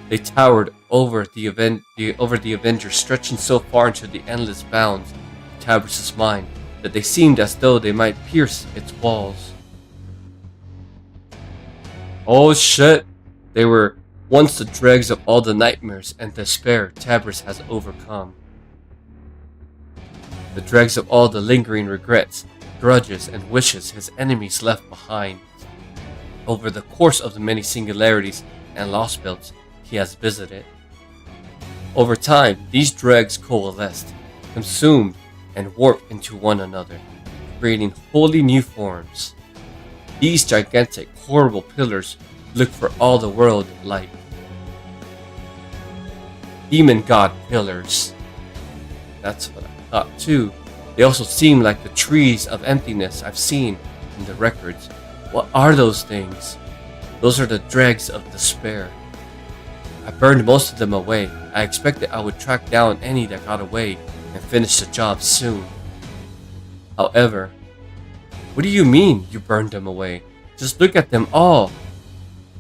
They towered over the Avengers, stretching so far into the endless bounds of Tabris' mind that they seemed as though they might pierce its walls. Oh shit! They were once the dregs of all the nightmares and despair Tabris has overcome. The dregs of all the lingering regrets, grudges, and wishes his enemies left behind. Over the course of the many singularities and lost belts he has visited. Over time, these dregs coalesced, consumed and warp into one another, creating wholly new forms. These gigantic, horrible pillars look for all the world like demon god pillars. That's what I thought too. They also seem like the trees of emptiness I've seen in the records. What are those things? Those are the dregs of despair. I burned most of them away. I expected I would track down any that got away and finish the job soon. However, what do you mean you burned them away? Just look at them all.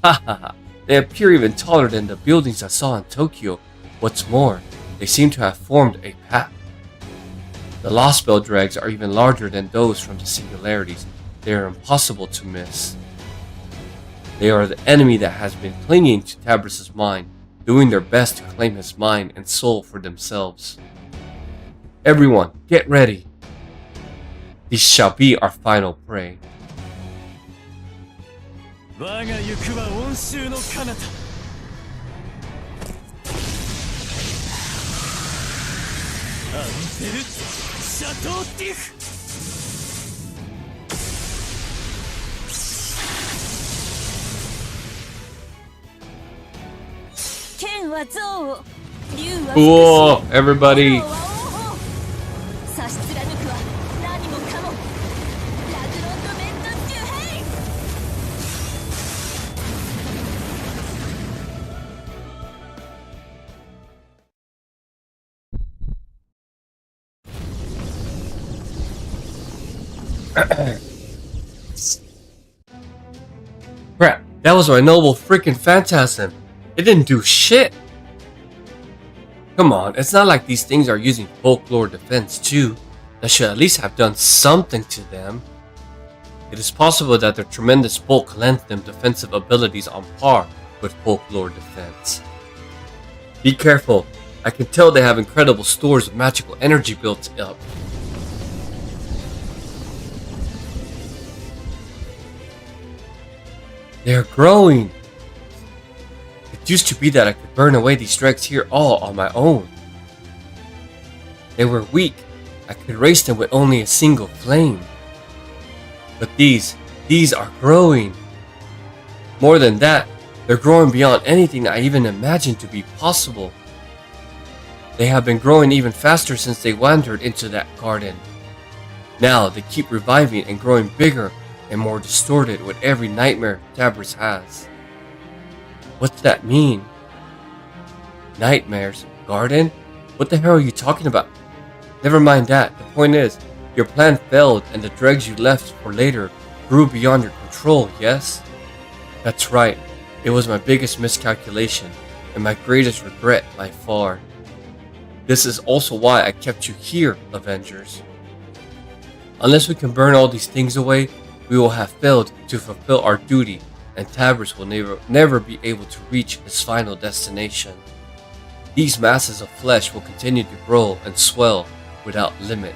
Ha ha ha. They appear even taller than the buildings I saw in Tokyo. What's more, they seem to have formed a pack. The Lost Bell dregs are even larger than those from the singularities. They are impossible to miss. They are the enemy that has been clinging to Tabris's mind, doing their best to claim his mind and soul for themselves. Everyone, get ready. These shall be our final prey. 我が行くは温州の彼方。アンペル・シャトーティフ。剣は憎悪、竜は Cool, everybody. 差し貫くは何もかも。ラグロンドメントスキュヘイ。Crap, that was my noble freaking phantasm. It didn't do shit. Come on, it's not like these things are using folklore defense too. That should at least have done something to them. It is possible that their tremendous bulk lends them defensive abilities on par with folklore defense. Be careful. I can tell they have incredible stores of magical energy built up. They're growing. It used to be that I could burn away these dregs here all on my own. They were weak. I could erase them with only a single flame. But these are growing. More than that, they're growing beyond anything I even imagined to be possible. They have been growing even faster since they wandered into that garden. Now they keep reviving and growing bigger and more distorted with every nightmare Tabris has. What's that mean? Nightmares? Garden? What the hell are you talking about? Never mind that. The point is, your plan failed and the dregs you left for later grew beyond your control, yes? That's right. It was my biggest miscalculation and my greatest regret by far. This is also why I kept you here, Avengers. Unless we can burn all these things away, we will have failed to fulfill our duty, and Tabris will never be able to reach his final destination. These masses of flesh will continue to grow and swell without limit.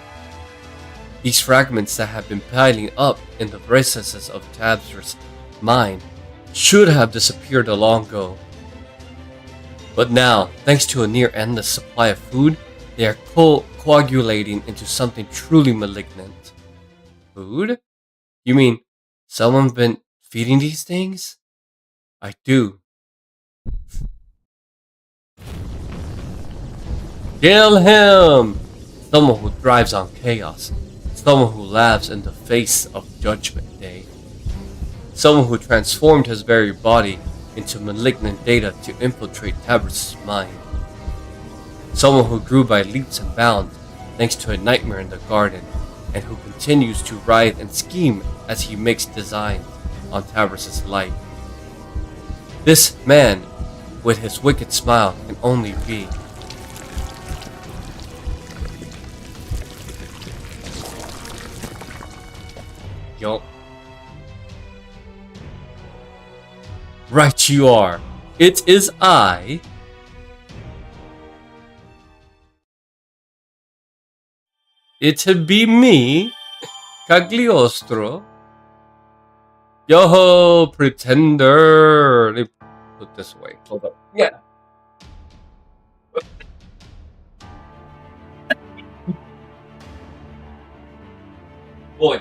These fragments that have been piling up in the recesses of Tabris' mind should have disappeared long ago. But now, thanks to a near endless supply of food, they are coagulating into something truly malignant. Food? You mean someone's been feeding these things? I do. Kill him! Someone who thrives on chaos. Someone who laughs in the face of Judgment Day. Someone who transformed his very body into malignant data to infiltrate Tabris' mind. Someone who grew by leaps and bounds thanks to a nightmare in the garden, and who continues to writhe and scheme as he makes designs on Tabris' life. This man, with his wicked smile, can only be Yup. Right you are. It is I. It'd be me, Cagliostro. Yo, pretender. Let me put this away. Hold up. Yeah. Boy.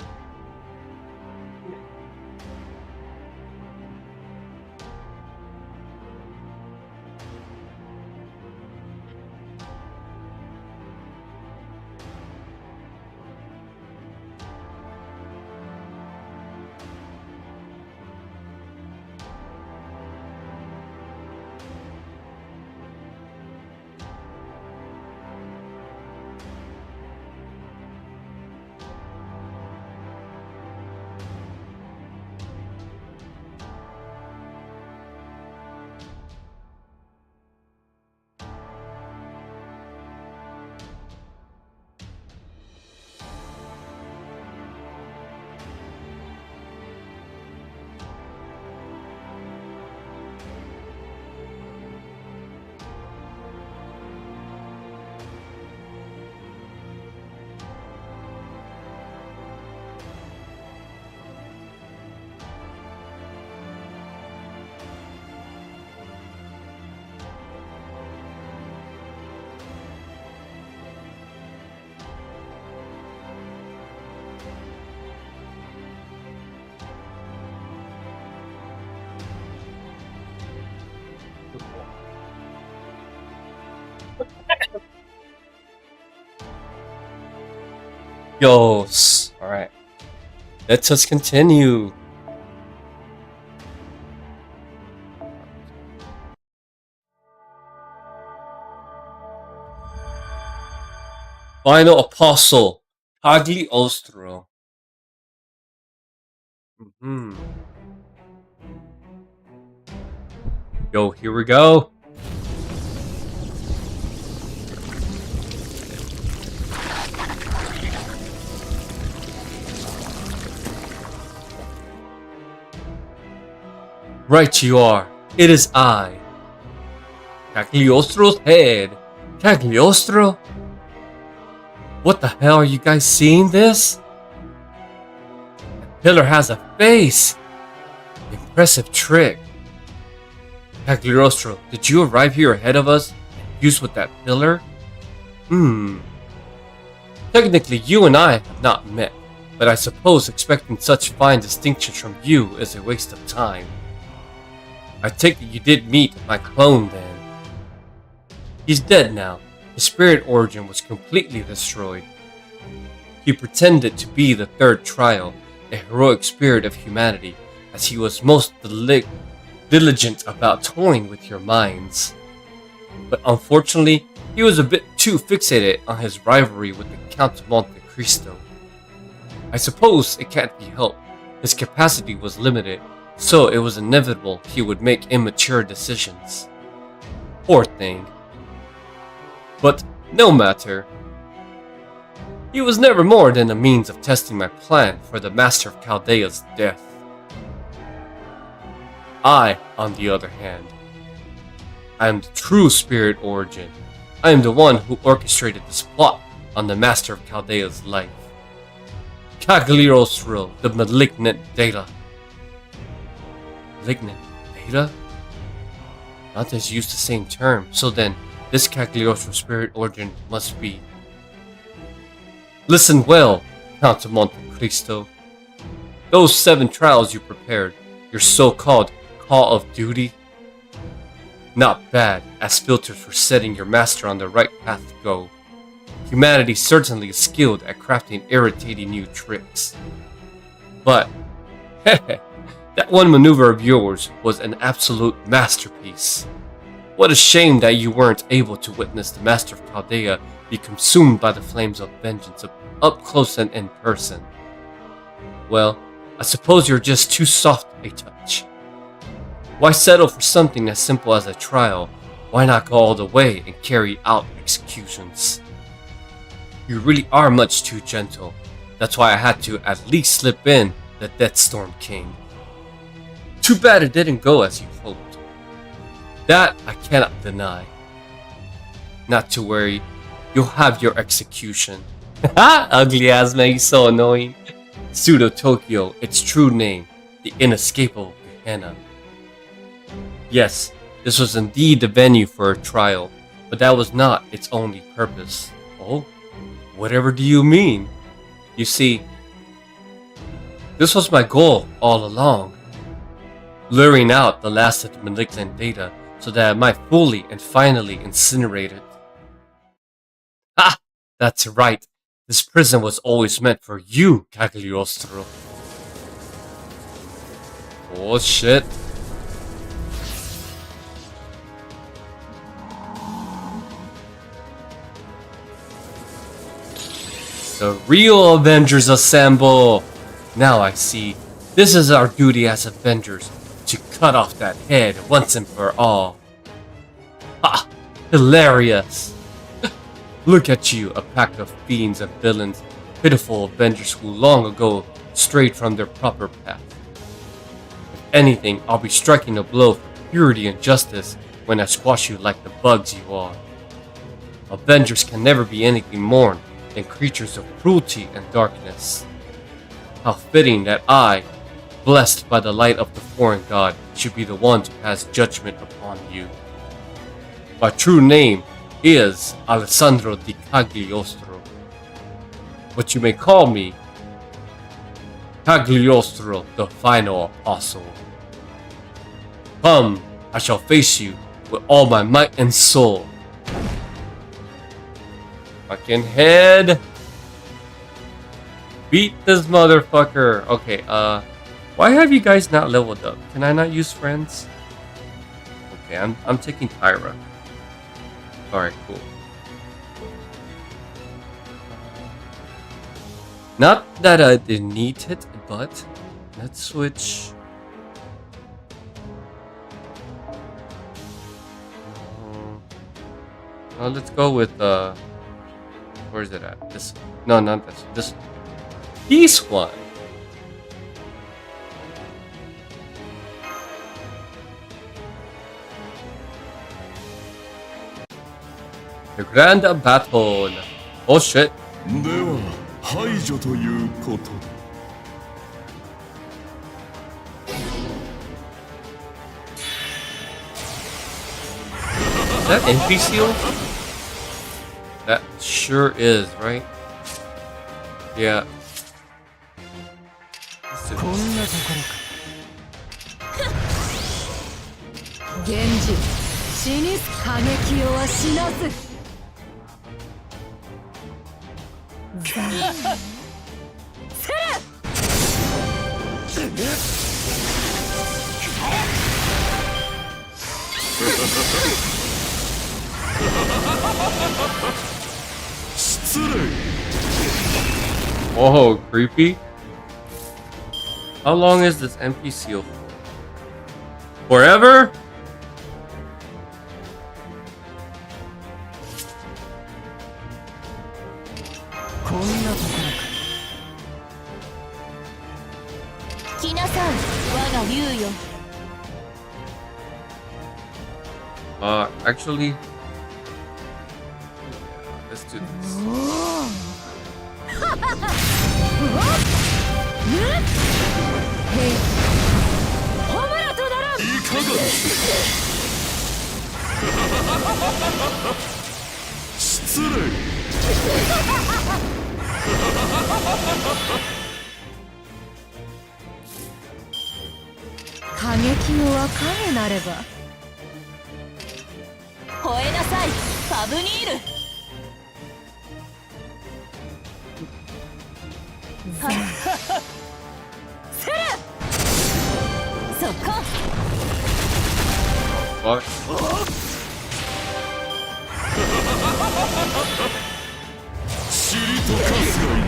Yos. Alright. Let us continue. Final Apostle, Cagliostro. Yo, here we go. Right you are. It is I. Cagliostro's head. Cagliostro? What the hell, are you guys seeing this? That pillar has a face. Impressive trick. Cagliostro, did you arrive here ahead of us and fuse with that pillar? Technically, you and I have not met, but I suppose expecting such fine distinctions from you is a waste of time. I take it you did meet my clone then. He's dead now. His spirit origin was completely destroyed. He pretended to be the third trial, a heroic spirit of humanity, as he was most diligent about toying with your minds. But unfortunately, he was a bit too fixated on his rivalry with the Count of Monte Cristo. I suppose it can't be helped. His capacity was limited, so it was inevitable he would make immature decisions. Poor thing. But no matter. He was never more than a means of testing my plan for the Master of Chaldea's death. I, on the other hand, I am the true spirit origin. I am the one who orchestrated this plot on the Master of Chaldea's life. Cagliostro, the malignant data. Malignant data? Dante's used the same term, so then this Cagliostro spirit origin must be. Listen well, Count of Monte Cristo. Those 7 trials you prepared, your so-called call of duty, not bad as filters for setting your master on the right path to go. Humanity certainly is skilled at crafting irritating new tricks. But, that one maneuver of yours was an absolute masterpiece. What a shame that you weren't able to witness the Master of Chaldea be consumed by the flames of vengeance up close and in person. Well, I suppose you're just too soft a touch. Why settle for something as simple as a trial? Why not go all the way and carry out executions? You really are much too gentle. That's why I had to at least slip in the Deathstorm King. Too bad it didn't go as you hoped. That I cannot deny. Not to worry, you'll have your execution. Ha! Ugly ass man, he's so annoying. Pseudo Tokyo, its true name, the inescapable Gehenna. Yes, this was indeed the venue for a trial, but that was not its only purpose. Oh? Whatever do you mean? You see, This was my goal all along. Luring out the last of the malignant data so that I might fully and finally incinerate it. Ah! That's right. This prison was always meant for you, Cagliostro. Oh shit. The real Avengers assemble! Now I see. This is our duty as Avengers. To cut off that head once and for all. Ha! Hilarious! Look at you, a pack of fiends and villains. Pitiful Avengers who long ago strayed from their proper path. If anything, I'll be striking a blow for purity and justice when I squash you like the bugs you are. Avengers can never be anything more than creatures of cruelty and darkness. How fitting that I, blessed by the light of the foreign god, should be the one to pass judgment upon you. My true name is Alessandro di Cagliostro, but you may call me Cagliostro, the final apostle. Come, I shall face you with all my might and soul. Fucking head. Beat this motherfucker. Okay, why have you guys not leveled up? Can I not use friends? Okay, I'm taking Tyra. Alright, cool. Not that I didn't need it, but let's switch. Let's go with where is it at? This one. No, not this one. This one. This one. The Grand Battle. Oh shit. では排除ということで Is that NPC? That sure is, right? Yeah. Let's do こんなと this. ころか。源氏死にす過激よは死なず。失礼 Oh, creepy. How long is this NPC for? Forever? Actually, let's do this. いかがです失礼 過激よは影なれば。吠えなさい、ファブニール。セル。そこ。 Fuck. 塵と化すがいい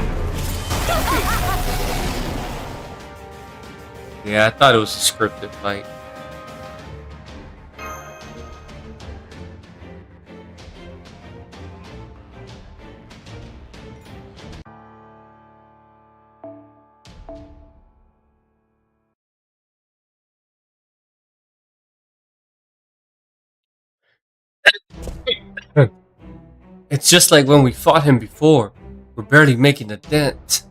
Yeah, I thought it was a scripted fight. It's just like when we fought him before. We're barely making a dent.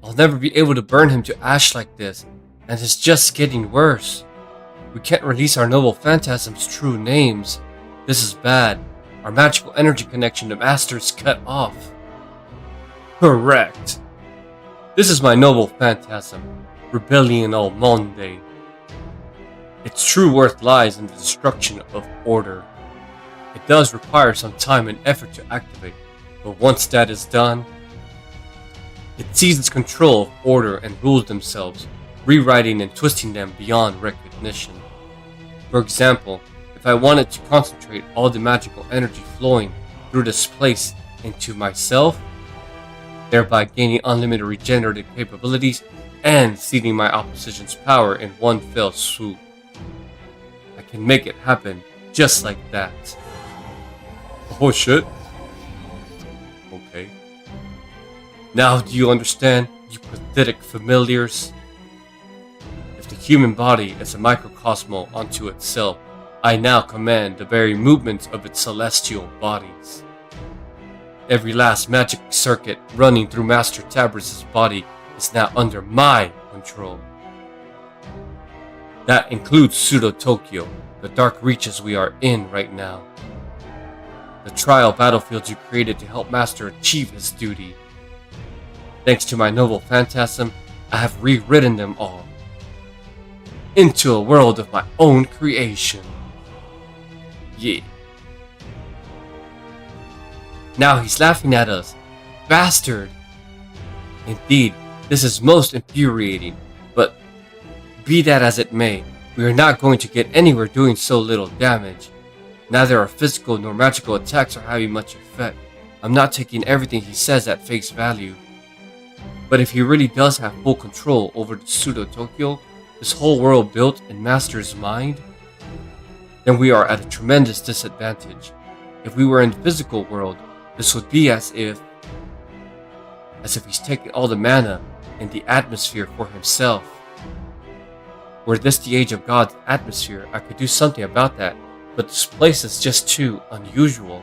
I'll never be able to burn him to ash like this, and it's just getting worse. We can't release our noble phantasm's true names. This is bad. Our magical energy connection to Master's cut off. Correct. This is my noble phantasm, Rebellion al Monde. Its true worth lies in the destruction of order. It does require some time and effort to activate, but once that is done, it seizes control of order and rules themselves, rewriting and twisting them beyond recognition. For example, if I wanted to concentrate all the magical energy flowing through this place into myself, thereby gaining unlimited regenerative capabilities and ceding my opposition's power in one fell swoop, I can make it happen just like that. Oh shit. Okay. Now do you understand, you pathetic familiars? If the human body is a microcosmo unto itself, I now command the very movements of its celestial bodies. Every last magic circuit running through Master Tabris's body is now under my control. That includes Pseudo-Tokyo, the dark reaches we are in right now. The trial battlefields you created to help Master achieve his duty. Thanks to my noble phantasm, I have rewritten them all into a world of my own creation. Yeah. Now he's laughing at us. Bastard! Indeed, this is most infuriating, but be that as it may, we are not going to get anywhere doing so little damage. Neither our physical nor magical attacks are having much effect. I'm not taking everything he says at face value. But if he really does have full control over the Pseudo-Tokyo, this whole world built in Master's mind, then we are at a tremendous disadvantage. If we were in the physical world, this would be as if he's taking all the mana in the atmosphere for himself. Were this the age of God's atmosphere, I could do something about that, but this place is just too unusual.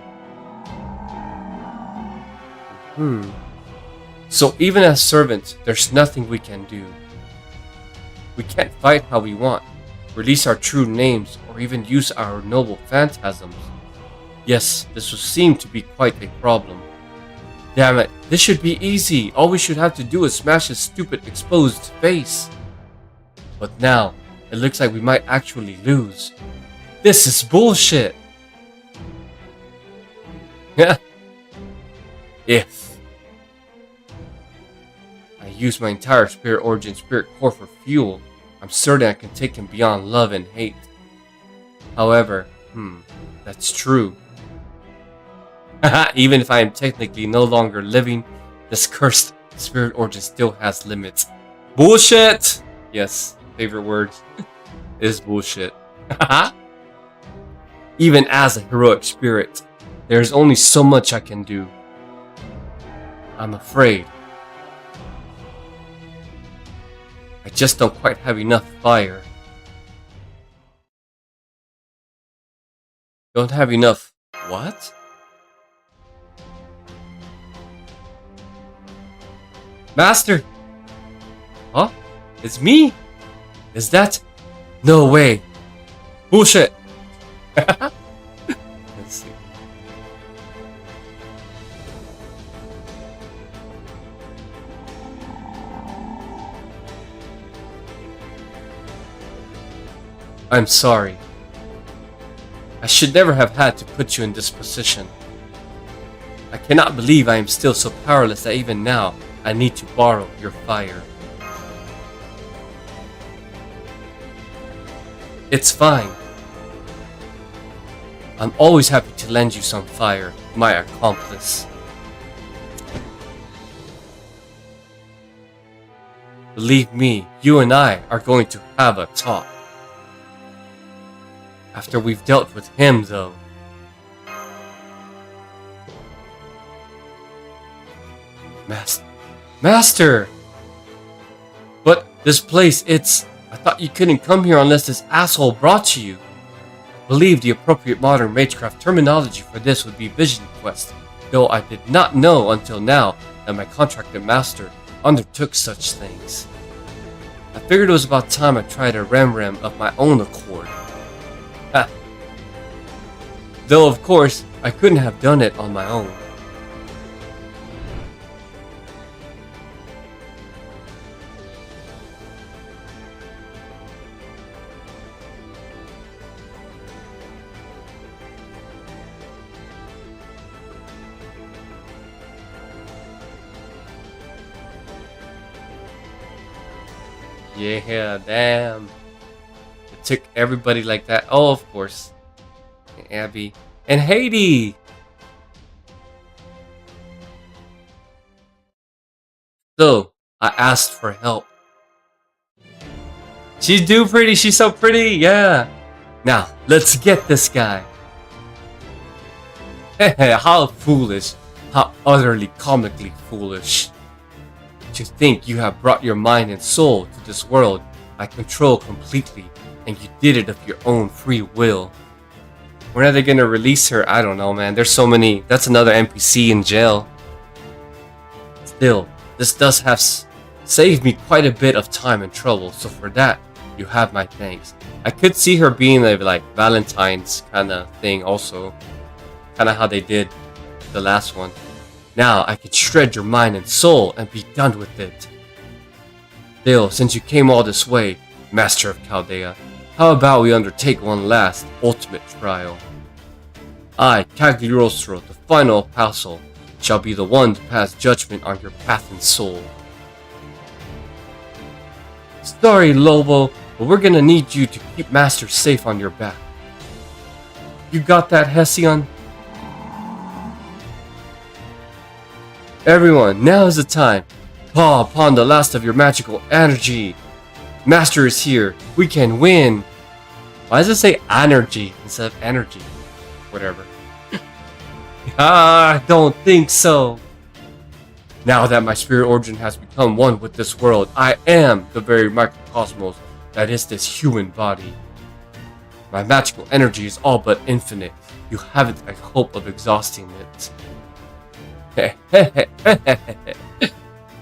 So even as servants, there's nothing we can do. We can't fight how we want, release our true names, or even use our noble phantasms. Yes, this would seem to be quite a problem. Damn it, this should be easy. All we should have to do is smash his stupid exposed face. But now, it looks like we might actually lose. This is bullshit. If I use my entire Spirit Origin Spirit Core for fuel, I'm certain I can take him beyond love and hate. However, that's true. Even if I am technically no longer living, this cursed Spirit Origin still has limits. Bullshit! Yes, favorite word is bullshit. Even as a heroic spirit, there is only so much I can do. I'm afraid I just don't quite have enough fire. Don't have enough what? Master! Huh? It's me? Is that? No way. Bullshit. Let's see. I'm sorry. I should never have had to put you in this position. I cannot believe I am still so powerless that even now I need to borrow your fire. It's fine. I'm always happy to lend you some fire, my accomplice. Believe me, you and I are going to have a talk. After we've dealt with him, though. Master! But this place, I thought you couldn't come here unless this asshole brought you. Believe the appropriate modern magecraft terminology for this would be Vision Quest, though I did not know until now that my contracted master undertook such things. I figured it was about time I tried a Rem of my own accord. Ha. Though of course, I couldn't have done it on my own. Yeah, damn. It took everybody like that. Oh, of course. Abby. And Haiti! So, I asked for help. She's too pretty. She's so pretty. Yeah. Now, let's get this guy. How foolish. How utterly comically foolish. To think you have brought your mind and soul to this world I control completely, and you did it of your own free will. When are they gonna release her? I don't know, man. There's so many. That's another NPC in jail. Still, this does have saved me quite a bit of time and trouble, so for that, you have my thanks. I could see her being a like Valentine's kind of thing also. Kind of how they did the last one. Now I can shred your mind and soul and be done with it. Still, since you came all this way, Master of Chaldea, how about we undertake one last, ultimate trial? I, Cagliostro, the final apostle, shall be the one to pass judgment on your path and soul. Sorry, Lobo, but we're gonna need you to keep Master safe on your back. You got that, Hesiod? Everyone, now is the time. Paw upon the last of your magical energy. Master is here. We can win. Why does it say energy instead of energy? Whatever. I don't think so. Now that my spirit origin has become one with this world, I am the very microcosmos that is this human body. My magical energy is all but infinite. You haven't a hope of exhausting it.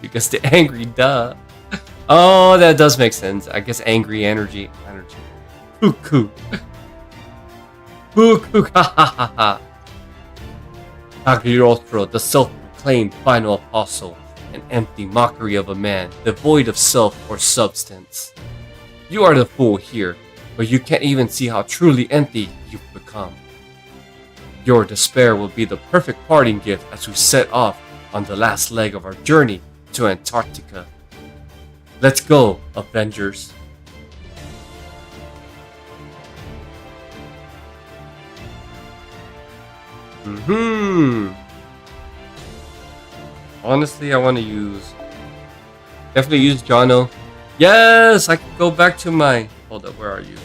Because the angry, duh. Oh, that does make sense. I guess angry energy. Cuckoo. Cuckoo, ha ha ha ha. Cagliostro, the self-proclaimed final apostle, an empty mockery of a man, devoid of self or substance. You are the fool here, but you can't even see how truly empty you've become. Your despair will be the perfect parting gift as we set off on the last leg of our journey to Antarctica. Let's go, Avengers. Honestly, I want to definitely use Jono. Yes, I can go back to my... Hold up, where are you?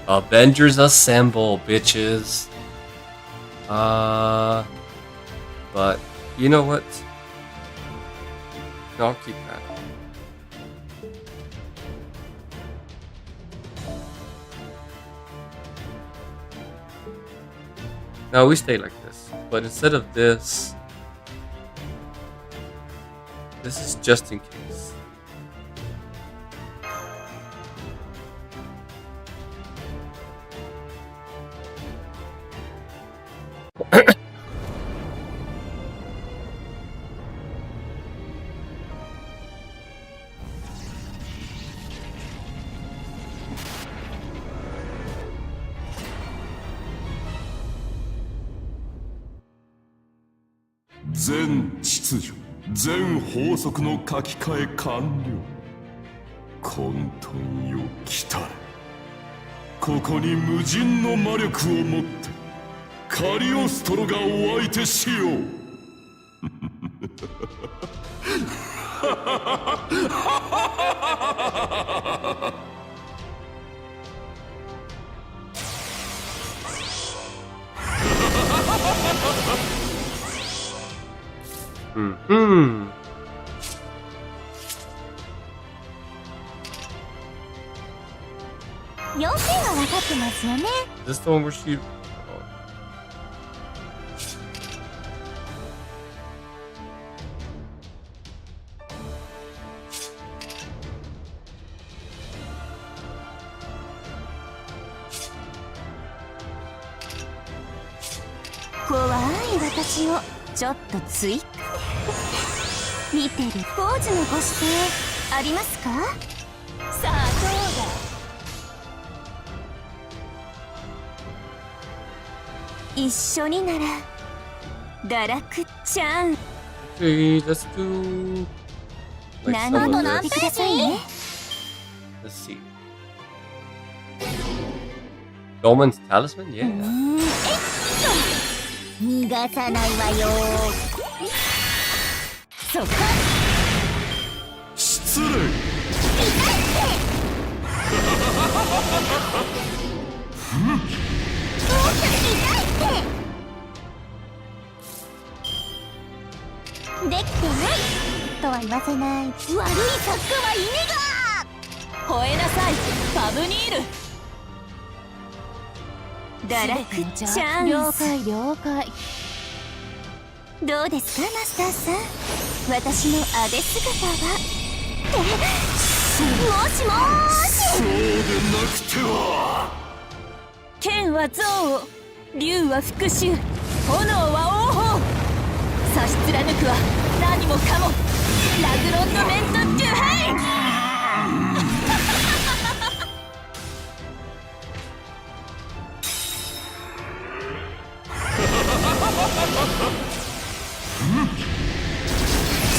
Avengers assemble, bitches. But you know what? No, I'll keep that. No, we stay like this. But instead of this, this is just in case.全秩序全法則の書き換え完了。混沌よ来たれ。ここに無尽の魔力を持ってカリオストロがお相手しよう。要点は分かってますよね。 Is this the one where she... Oh. 怖い私をちょっとツイ見てるポーズのご指定ありますか？さあどうだ。一緒になら堕落ちゃん。Okay, let's do... like some of this. くださいね。 Let's see. Dolman's Talisman? Yeah. 逃がさないわよ。そこ。失礼。できてないとは言わせない。悪い作家はいねが。吠えなさいファブニール。堕落チャンス。了解了解。どうですかマスターさん、私のアデ姿は。もしもーし。そうでなくては。剣は憎悪、竜は復讐、炎は王鵬。差し貫くは何もかもラグロンドメントデュヘイ。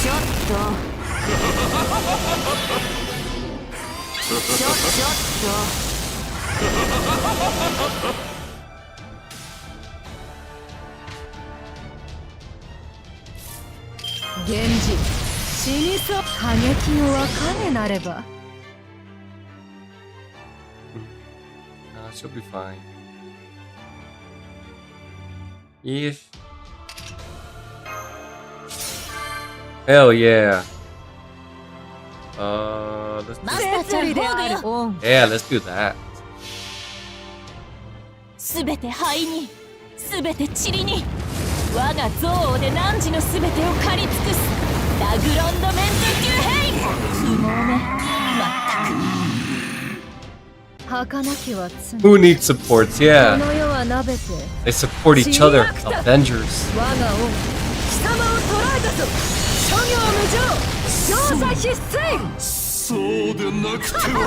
ちょっと源氏死にそう過激をわかねなれば She'll be fine. Yeesh. Hell yeah. Let's do マスターちゃん防具よ。オン Yeah, let's do that. すべて灰に、すべて塵に、我が憎悪で汝のすべてを狩り尽くすラグロンドメントデュヘイ。不毛ね、まったく。儚きは罪 Who needs supports? こ Yeah. の世はなべて They support each other. Avengers. 我が王貴様を捕らえたぞ。諸行無常調査必須。そうでなくては。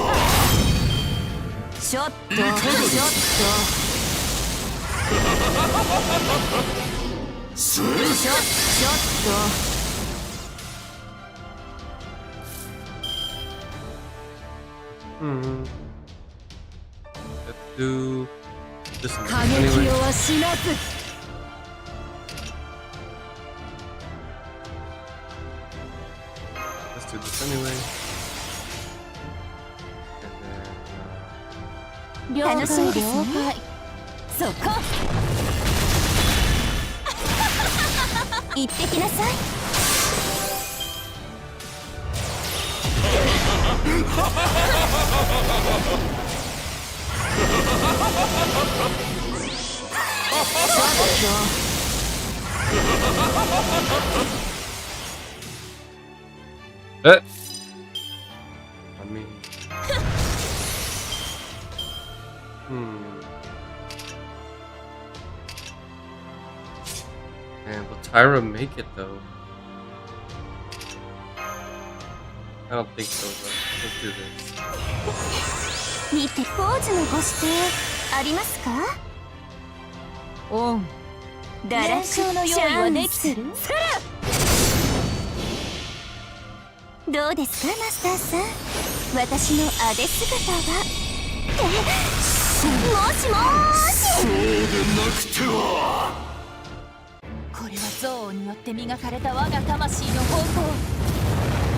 ちょっとHmm. Let's do this 過 one 激 anyway. をは死なず Let's do this anyway. And then, 楽しみですね。そこ。行ってきなさい。I mean, Man, will Tyra make it though? I don't think so, but let's do this. 見てポーズのご指定ありますか？オン堕落連勝の用意はできてる？どうですかマスターさん、私のアデ姿は。もしもーし。そうでなくては。これは憎悪によって磨かれた我が魂の方向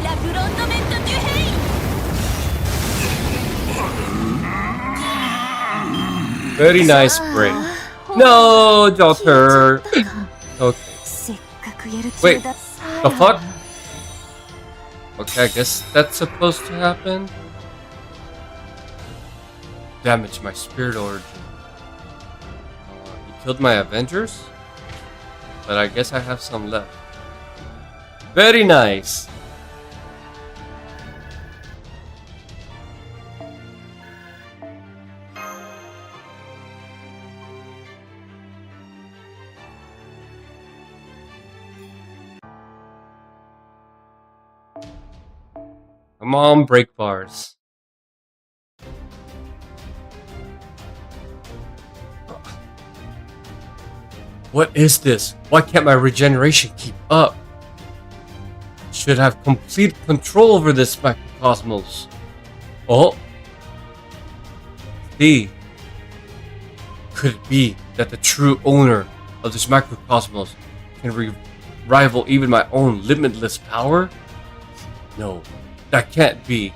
ラグロンドメントデュヘイ。 Very nice break. No, daughter. Okay. せっかくやる気 Wait. だ。 The fuck? Okay, I guess that's supposed to happen. Damage my spirit origin. You killed my Avengers? But I guess I have some left. Very nice. Come on, break bars. What is this? Why can't my regeneration keep up? should have complete control over this macrocosmos. Oh. See. Could it be that the true owner of this macrocosmos can rival even my own limitless power? No, that can't be.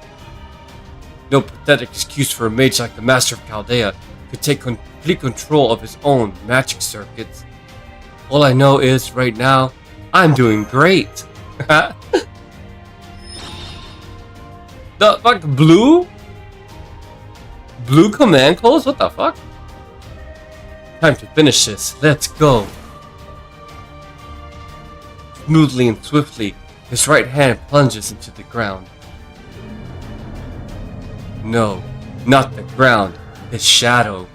No pathetic excuse for a mage like the Master of Chaldea could take complete control of his own magic circuits. All I know is, right now, I'm doing great. The fuck, blue? Blue command clothes? What the fuck? Time to finish this. Let's go. Smoothly and swiftly, his right hand plunges into the ground. No, not the ground, his shadow.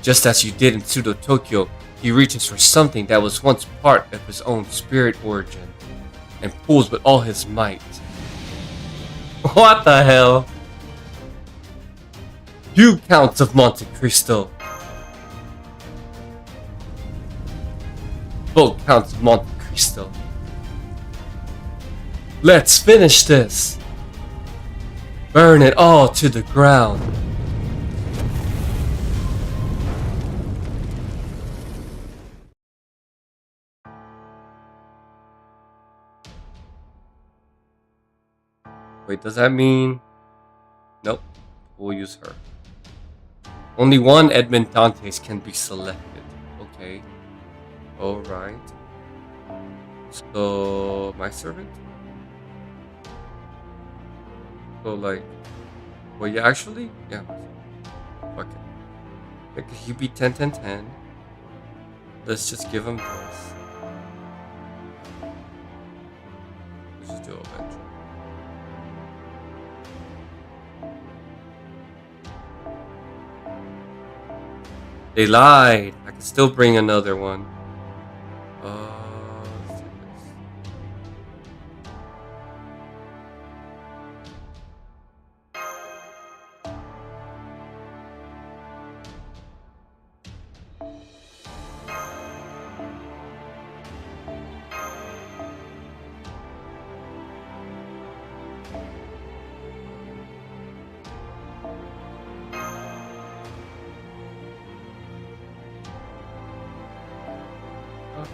Just as you did in Pseudo Tokyo, he reaches for something that was once part of his own spirit origin, and pulls with all his might. What the hell? You Counts of Monte Cristo. Both Counts of Monte Cristo. Let's finish this. Burn it all to the ground. Wait, does that mean... Nope. We'll use her. Only one Edmond Dantes can be selected. Okay. Alright. So... my servant? So like... Well, yeah, actually? Yeah. Fuck it. Okay, he beat 10, 10, 10. Let's just give him this. Let's just do Avenger. They lied. I can still bring another one. Let's do this.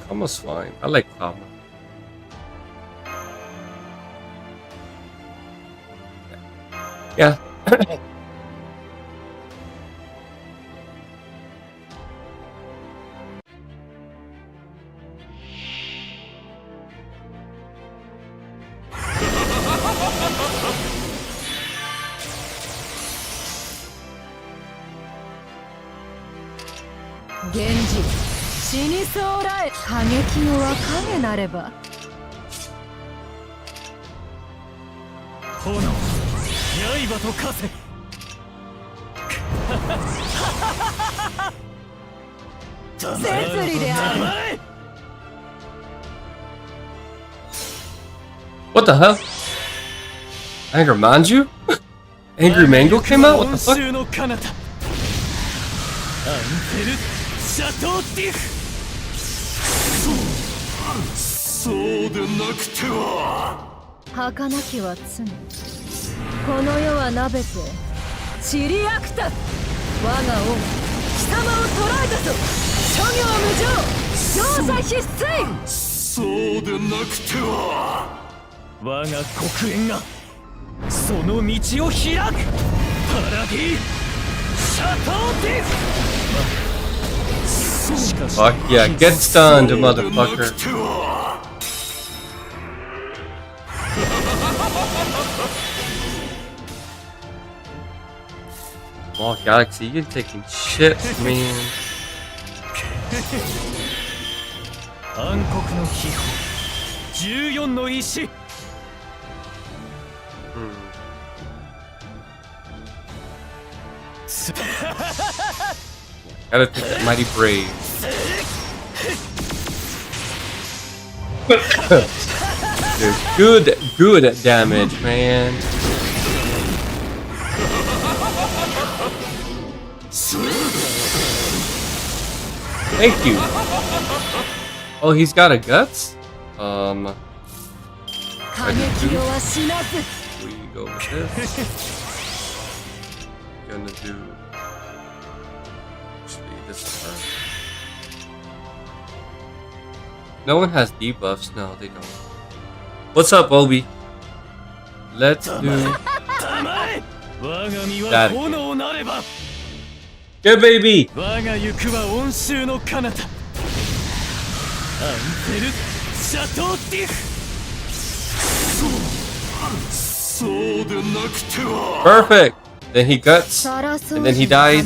Kama's fine. I like Kama. Yeah. Genji, 死にそうらえ。過激のは影なれば。炎、刃と化せ。摂理である。 What the hell? Angry Manju? Angry Mango came out? What the fuck? の彼方。アンペルシャトーティフ。そうでなくては。儚きは常。この世はなべて散りあくた。我が王、貴様を捕らえたぞ。諸行無常、容赦必須。そうでなくては。我が黒煙がその道を開く。パラディシャトーティフ。 Fuck yeah, get stunned, motherfucker. Oh, Galaxy, you're taking shit, man. 暗黒の秘宝14の石。 Gotta take that mighty brave. Dude, good damage, man. Thank you. Oh, he's got a guts? 過激よは死なず We go with this. Gonna do. Actually, this is her. No one has debuffs. No, they don't. What's up, Obi? Let's do 我が身は that. 炎なれば Good baby. 我が行くは温州の彼方アンフェル・シャトーティフそうでなくては Perfect. Then he guts, サラソ and then he dies.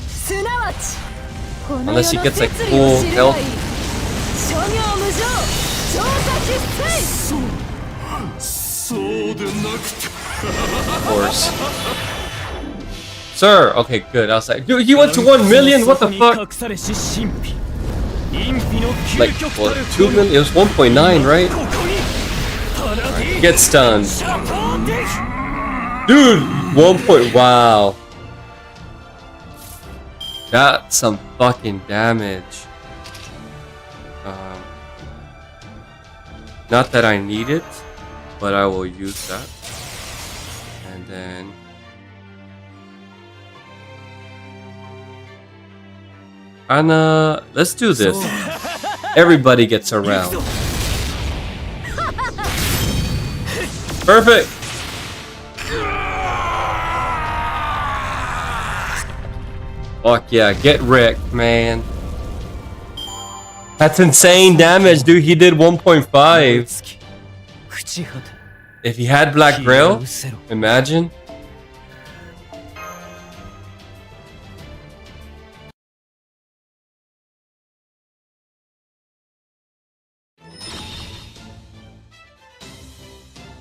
すなわちこの世の Unless he gets like 摂理を full 知るがい health. 諸行無常調査決済そうでなくて Of course. Sir. Okay, good. I was like, dude, he went to 1 million. What the fuck? 隠されし神秘陰秘の Like 究極 what? たる 2 million? It was 1.9, right? ここにパラディ Get stunned, シャトーティフ dude. 1 point. Wow. That's some fucking damage. Not that I need it, but I will use that. And then Anna, let's do this. Everybody gets a round. Perfect. Fuck yeah, get wrecked, man. That's insane damage, dude. He did 1.5. 口肌 If he had Black 気を Grail, 失せろ imagine.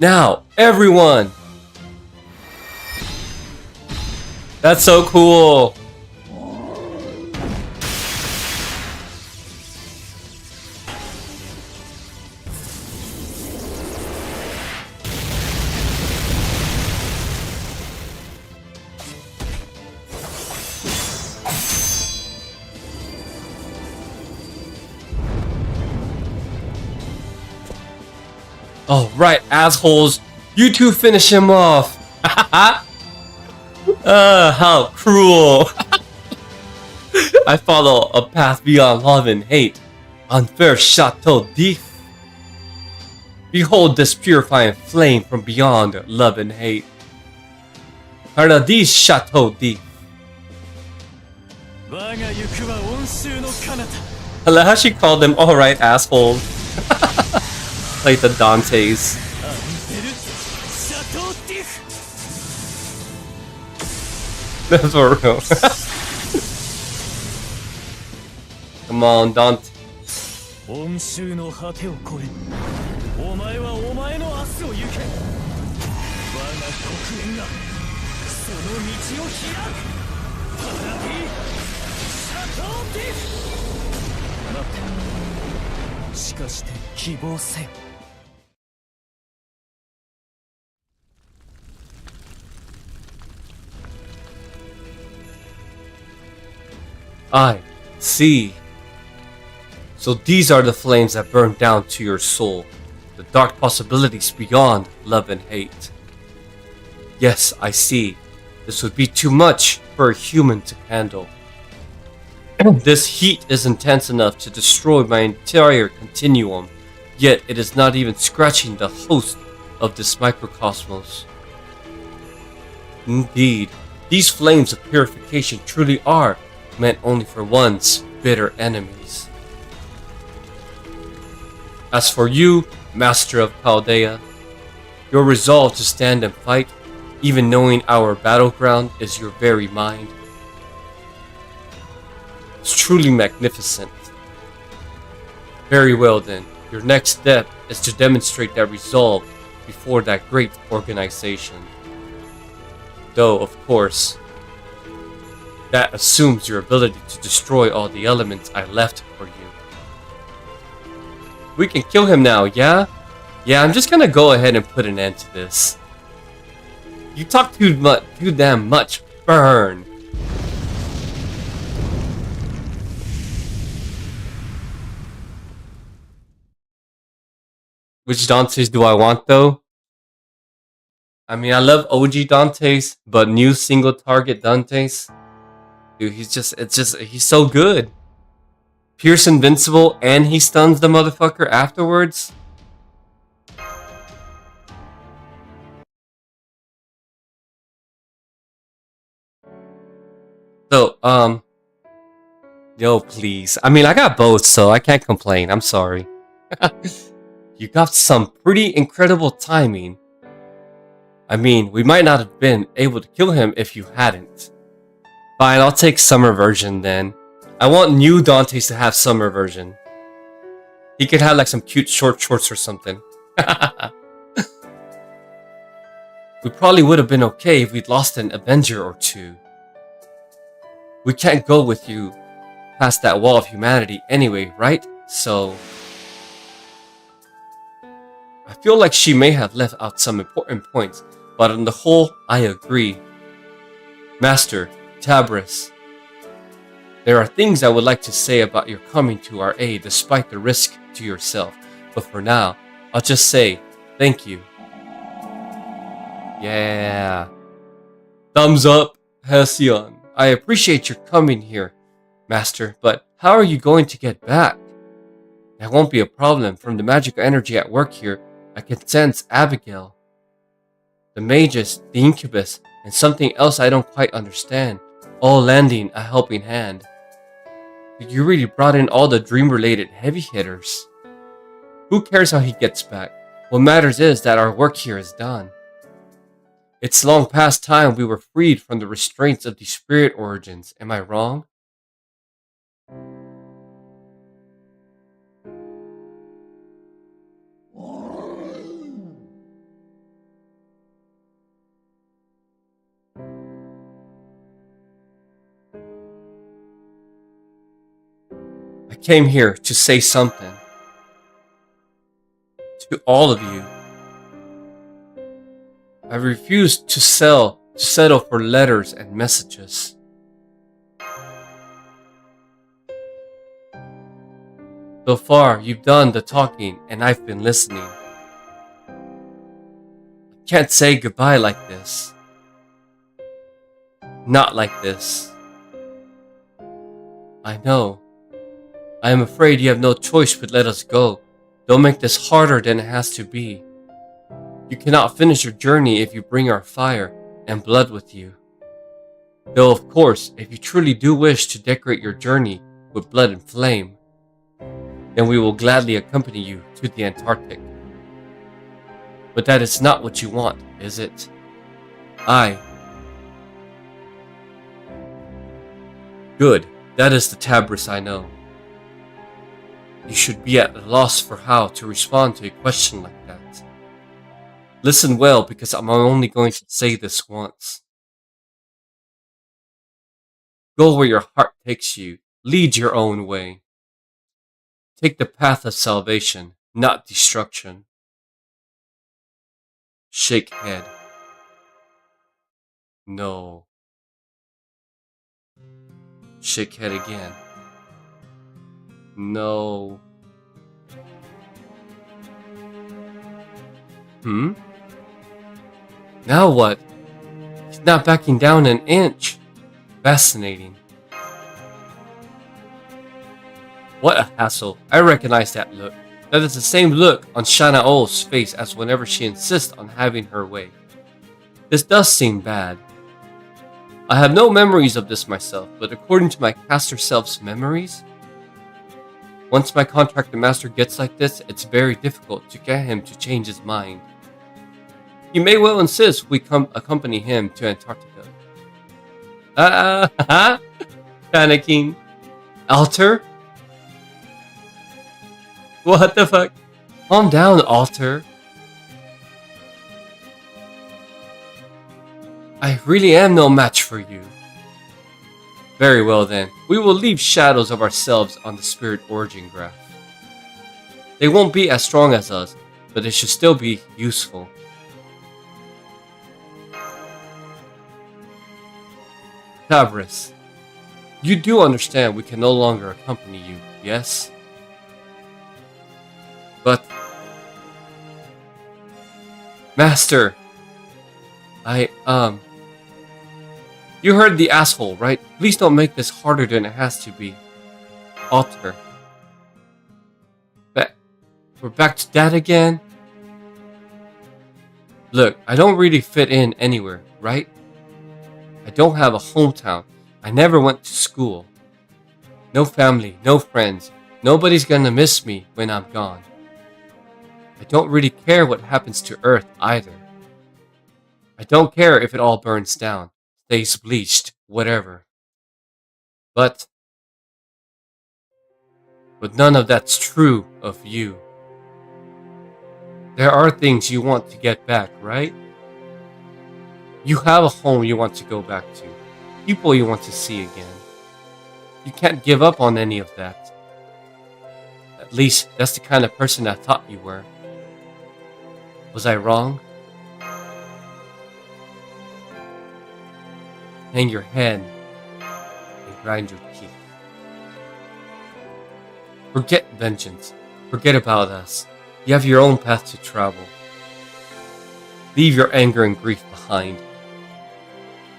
Now, everyone. That's so cool. Oh, right, assholes. You two finish him off. How cruel. I follow a path beyond love and hate. Unfair Chateau d'If. Behold this purifying flame from beyond love and hate. Paradis Chateau d'If. 我が行くは温州の彼方 I love how she called them alright assholes. Like the Dantes. アンフェル・シャトーティフ That's for real. Come on, Dante. 温州の果てを越えお前はお前の明日を行け我が国縁がその道を開くパラディ・シャトーティフ待てしかして希望せよ I see. So these are the flames that burn down to your soul. The dark possibilities beyond love and hate. Yes, I see. This would be too much for a human to handle. This heat is intense enough to destroy my entire continuum, yet it is not even scratching the host of this microcosmos. Indeed, these flames of purification truly are meant only for one's bitter enemies. As for you, Master of Chaldea, your resolve to stand and fight, even knowing our battleground is your very mind, it's truly magnificent. Very well then, your next step is to demonstrate that resolve before that great organization. Though, of course, that assumes your ability to destroy all the elements I left for you. We can kill him now, yeah? Yeah, I'm just gonna go ahead and put an end to this. You talk too damn much. Burn. Which Dantes do I want though? I mean, I love OG Dantes, but new single target Dantes, dude, he's so good. Pierce invincible and he stuns the motherfucker afterwards. So, yo, please. I mean, I got both, so I can't complain. I'm sorry. You got some pretty incredible timing. I mean, we might not have been able to kill him if you hadn't. Fine, I'll take summer version then. I want new Dantes to have summer version. He could have like some cute short shorts or something. We probably would have been okay if we'd lost an Avenger or two. We can't go with you past that wall of humanity anyway, right? So I feel like she may have left out some important points, but on the whole, I agree. Master, Tabris, there are things I would like to say about your coming to our aid despite the risk to yourself, but for now, I'll just say thank you. Yeah. Thumbs up, Halcyon. I appreciate your coming here, Master, but how are you going to get back? That won't be a problem. From the magical energy at work here, I can sense Abigail, the Magus, the Incubus, and something else I don't quite understand, all lending a helping hand. You really brought in all the dream-related heavy hitters. Who cares how he gets back? What matters is that our work here is done. It's long past time we were freed from the restraints of the spirit origins. Am I wrong? I came here to say something. To all of you. I refuse to settle for letters and messages. So far, you've done the talking and I've been listening. I can't say goodbye like this. Not like this. I know. I am afraid you have no choice but let us go. Don't make this harder than it has to be. You cannot finish your journey if you bring our fire and blood with you. Though of course, if you truly do wish to decorate your journey with blood and flame, then we will gladly accompany you to the Antarctic. But that is not what you want, is it? Good, that is the Tabris I know. You should be at a loss for how to respond to a question like that. Listen well, because I'm only going to say this once. Go where your heart takes you. Lead your own way. Take the path of salvation, not destruction. Shake head. No. Shake head again. No. Now what? He's not backing down an inch. Fascinating. What a hassle. I recognize that look. That is the same look on Shanaol's face as whenever she insists on having her way. This does seem bad. I have no memories of this myself, but according to my caster self's memories, once my contractor master gets like this, it's very difficult to get him to change his mind. He may well insist we accompany him to Antarctica. Panicking. Alter? What the fuck? Calm down, Alter. I really am no match for you. Very well then, we will leave shadows of ourselves on the spirit origin graph. They won't be as strong as us, but they should still be useful. Tabris, you do understand we can no longer accompany you, yes? But Master! You heard the asshole, right? Please don't make this harder than it has to be. Alter. We're back to that again? Look, I don't really fit in anywhere, right? I don't have a hometown. I never went to school. No family, no friends. Nobody's gonna miss me when I'm gone. I don't really care what happens to Earth either. I don't care if it all burns down, stays bleached, whatever. But none of that's true of you. There are things you want to get back, right? You have a home you want to go back to, people you want to see again. You can't give up on any of that. At least, that's the kind of person I thought you were. Was I wrong? Hang your head and grind your teeth. Forget vengeance. Forget about us. You have your own path to travel. Leave your anger and grief behind.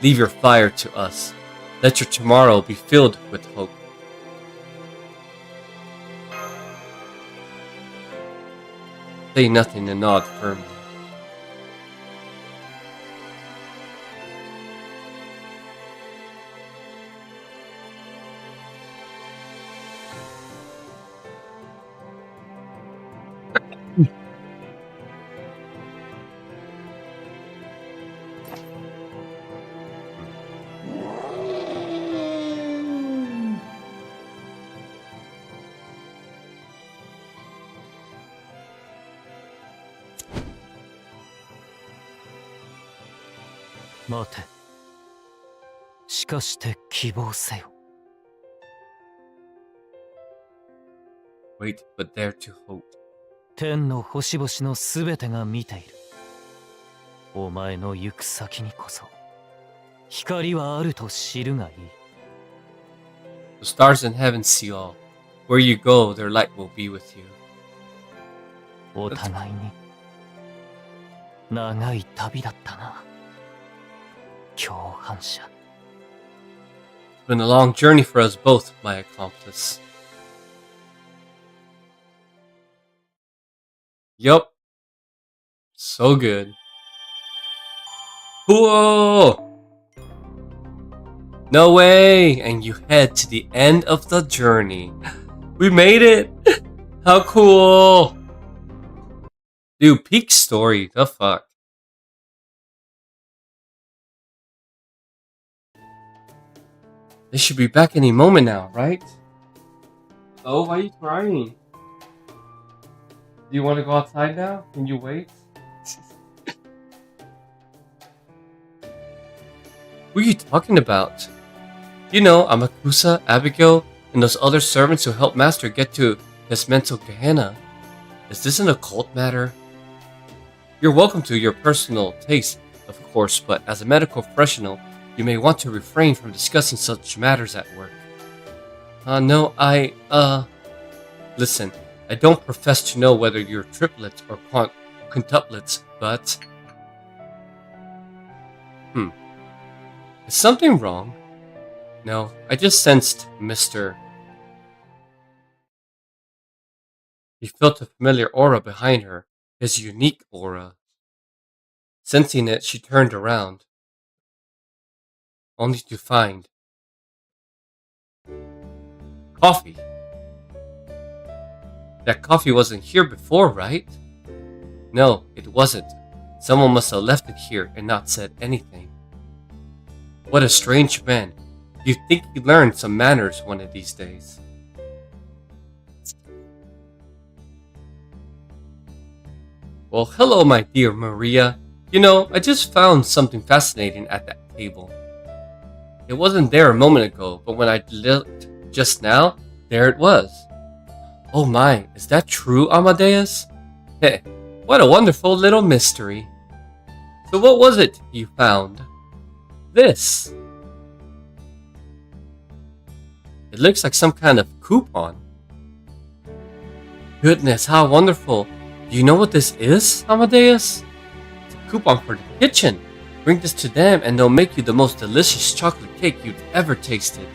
Leave your fire to us. Let your tomorrow be filled with hope. Say nothing and nod firmly.待て。しかして希望せよ。Wait, but dare to hope. 天の星々のすべてが見ている。お前の行く先にこそ光はあると知るがいい。The stars in heaven see all. Where you go, their light will be with you. お互いに長い旅だったな。共犯者。It's been a long journey for us both, my accomplice. Yup. So good. Whoa! No way! And you head to the end of the journey. We made it! How cool! Dude, peak story. The fuck? They should be back any moment now, right? Oh, why are you crying? Do you want to go outside now? Can you wait? What are you talking about? You know, Amakusa, Abigail, and those other servants who helped Master get to his mental Gehenna. Is this an occult matter? You're welcome to your personal taste, of course, but as a medical professional, you may want to refrain from discussing such matters at work. No, Listen, I don't profess to know whether you're triplets or quintuplets, but... Is something wrong? No, I just sensed Mr. He felt a familiar aura behind her, his unique aura. Sensing it, she turned around, only to find coffee. That coffee wasn't here before, right? No, it wasn't. Someone must have left it here and not said anything. What a strange man. You'd think he'd learn some manners one of these days. Well, hello, my dear Maria. You know, I just found something fascinating at that table. It wasn't there a moment ago, but when I looked just now, there it was. Oh my, is that true, Amadeus? Heh, what a wonderful little mystery. So what was it you found? This. It looks like some kind of coupon. Goodness, how wonderful. Do you know what this is, Amadeus? coupon for the kitchen. Bring this to them and they'll make you the most delicious chocolate cake you've ever tasted.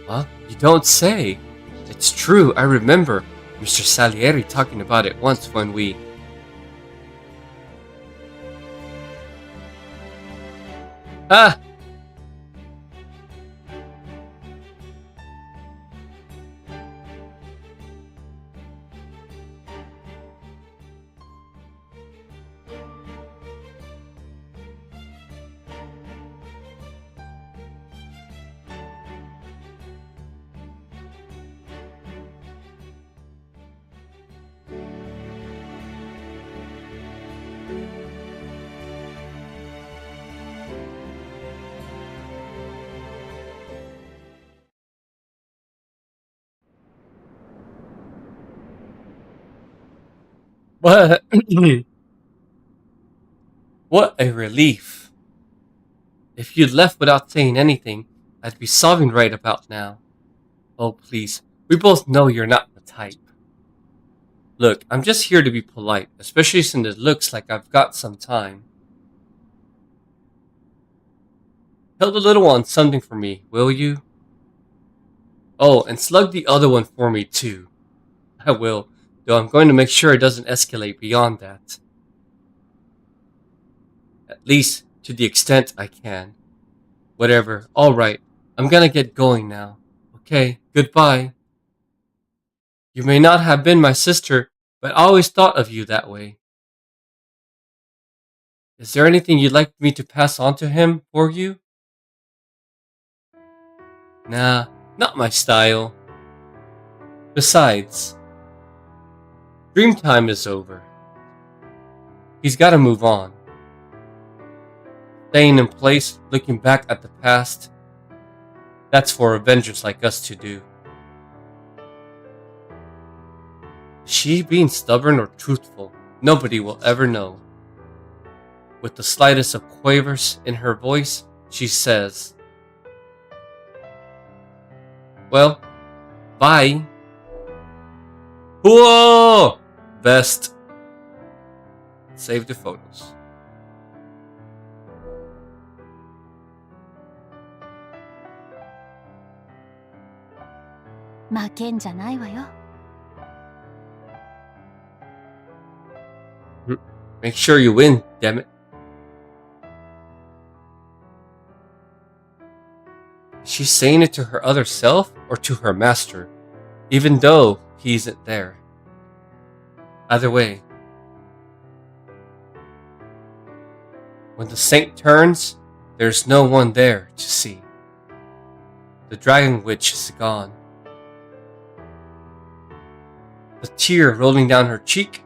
Huh? You don't say. It's true, I remember Mr. Salieri talking about it once when we... Ah! What? What a relief. If you'd left without saying anything, I'd be sobbing right about now. Oh, please. We both know you're not the type. Look, I'm just here to be polite, especially since it looks like I've got some time. Tell the little one something for me, will you? Oh, and slug the other one for me, too. I will, though I'm going to make sure it doesn't escalate beyond that. At least, to the extent I can. Whatever, alright, I'm gonna get going now. Okay, goodbye. You may not have been my sister, but I always thought of you that way. Is there anything you'd like me to pass on to him for you? Nah, not my style. Besides, dream time is over. He's gotta move on. Staying in place, looking back at the past, that's for Avengers like us to do. Is she being stubborn or truthful? Nobody will ever know. With the slightest of quavers in her voice, she says, well, bye. Whoa! Best. Save the photos. Make sure you win, damn it. Is she saying it to her other self or to her master, even though he isn't there? Either way, when the saint turns, there's no one there to see. The dragon witch is gone. The tear rolling down her cheek,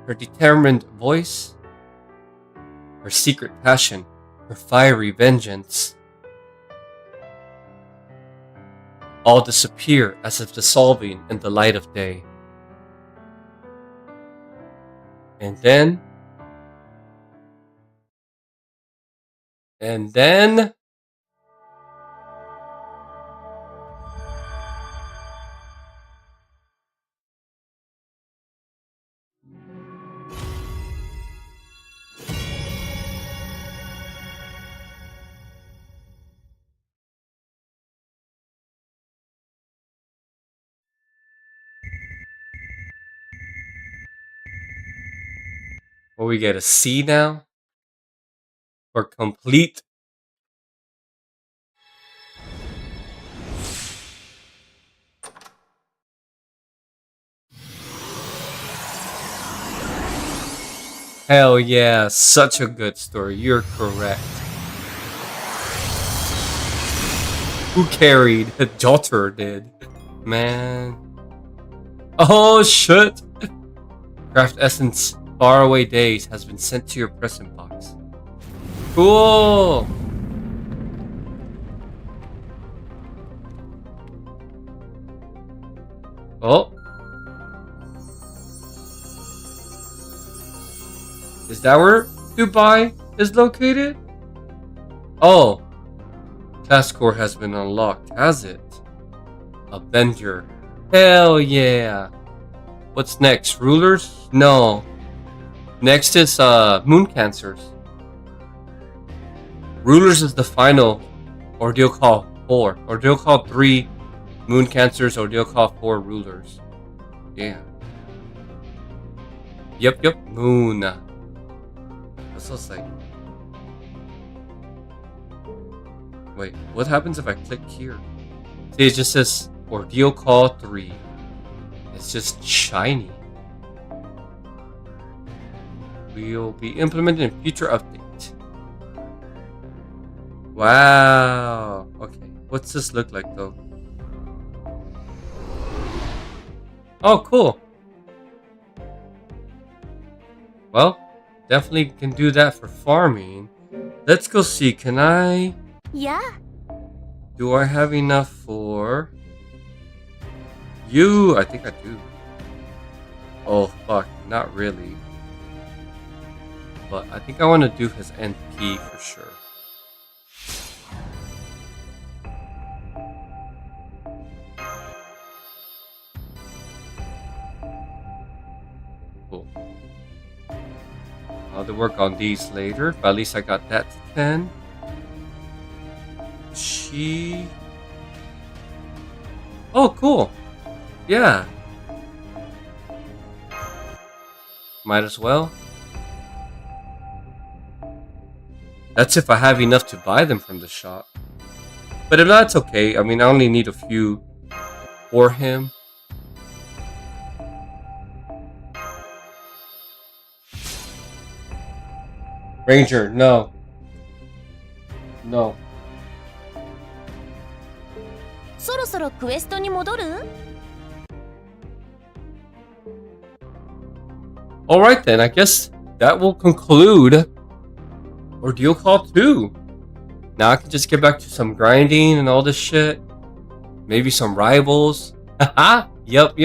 her determined voice, her secret passion, her fiery vengeance, all disappear as if dissolving in the light of day. And then... Will we get a C now? For complete? Hell yeah, such a good story. You're correct. Who carried? Jotter did. Man. Oh shit! Craft Essence Faraway Days has been sent to your present box. Cool! Oh. Is that where Dubai is located? Oh. Task core has been unlocked, has it? Avenger. Hell yeah! What's next? Rulers? No. Next is Moon Cancers. Rulers is the final. Ordeal Call 4. Ordeal Call 3 Moon Cancers. Ordeal Call 4 Rulers. Yeah. Yep. Moon. That's what's like. Wait, what happens if I click here? See, it just says Ordeal Call 3. It's just shiny. Will be implemented in future update. Wow. Okay. What's this look like though? Oh, cool. Well, definitely can do that for farming. Let's go see. Can I? Yeah. Do I have enough for you? I think I do. Oh, fuck. Not really. But I think I want to do his NP for sure. Cool. I'll have to work on these later, but at least I got that to 10. Oh, cool. Yeah. Might as well. That's if I have enough to buy them from the shop. But if not, it's okay. I mean, I only need a few for him. Ranger, no. No. そろそろクエストに戻る？ Alright then, I guess that will conclude Ordeal Call 2. Now I can just get back to some grinding and all this shit. Maybe some rivals. Haha! Yup.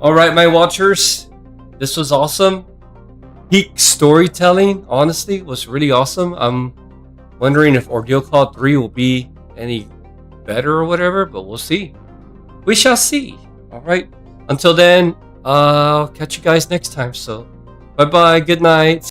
Alright, my watchers. This was awesome. Peak storytelling, honestly, was really awesome. I'm wondering if Ordeal Call 3 will be any better or whatever, but we'll see. We shall see. Alright. Until then, I'll catch you guys next time. So, bye-bye. Good night.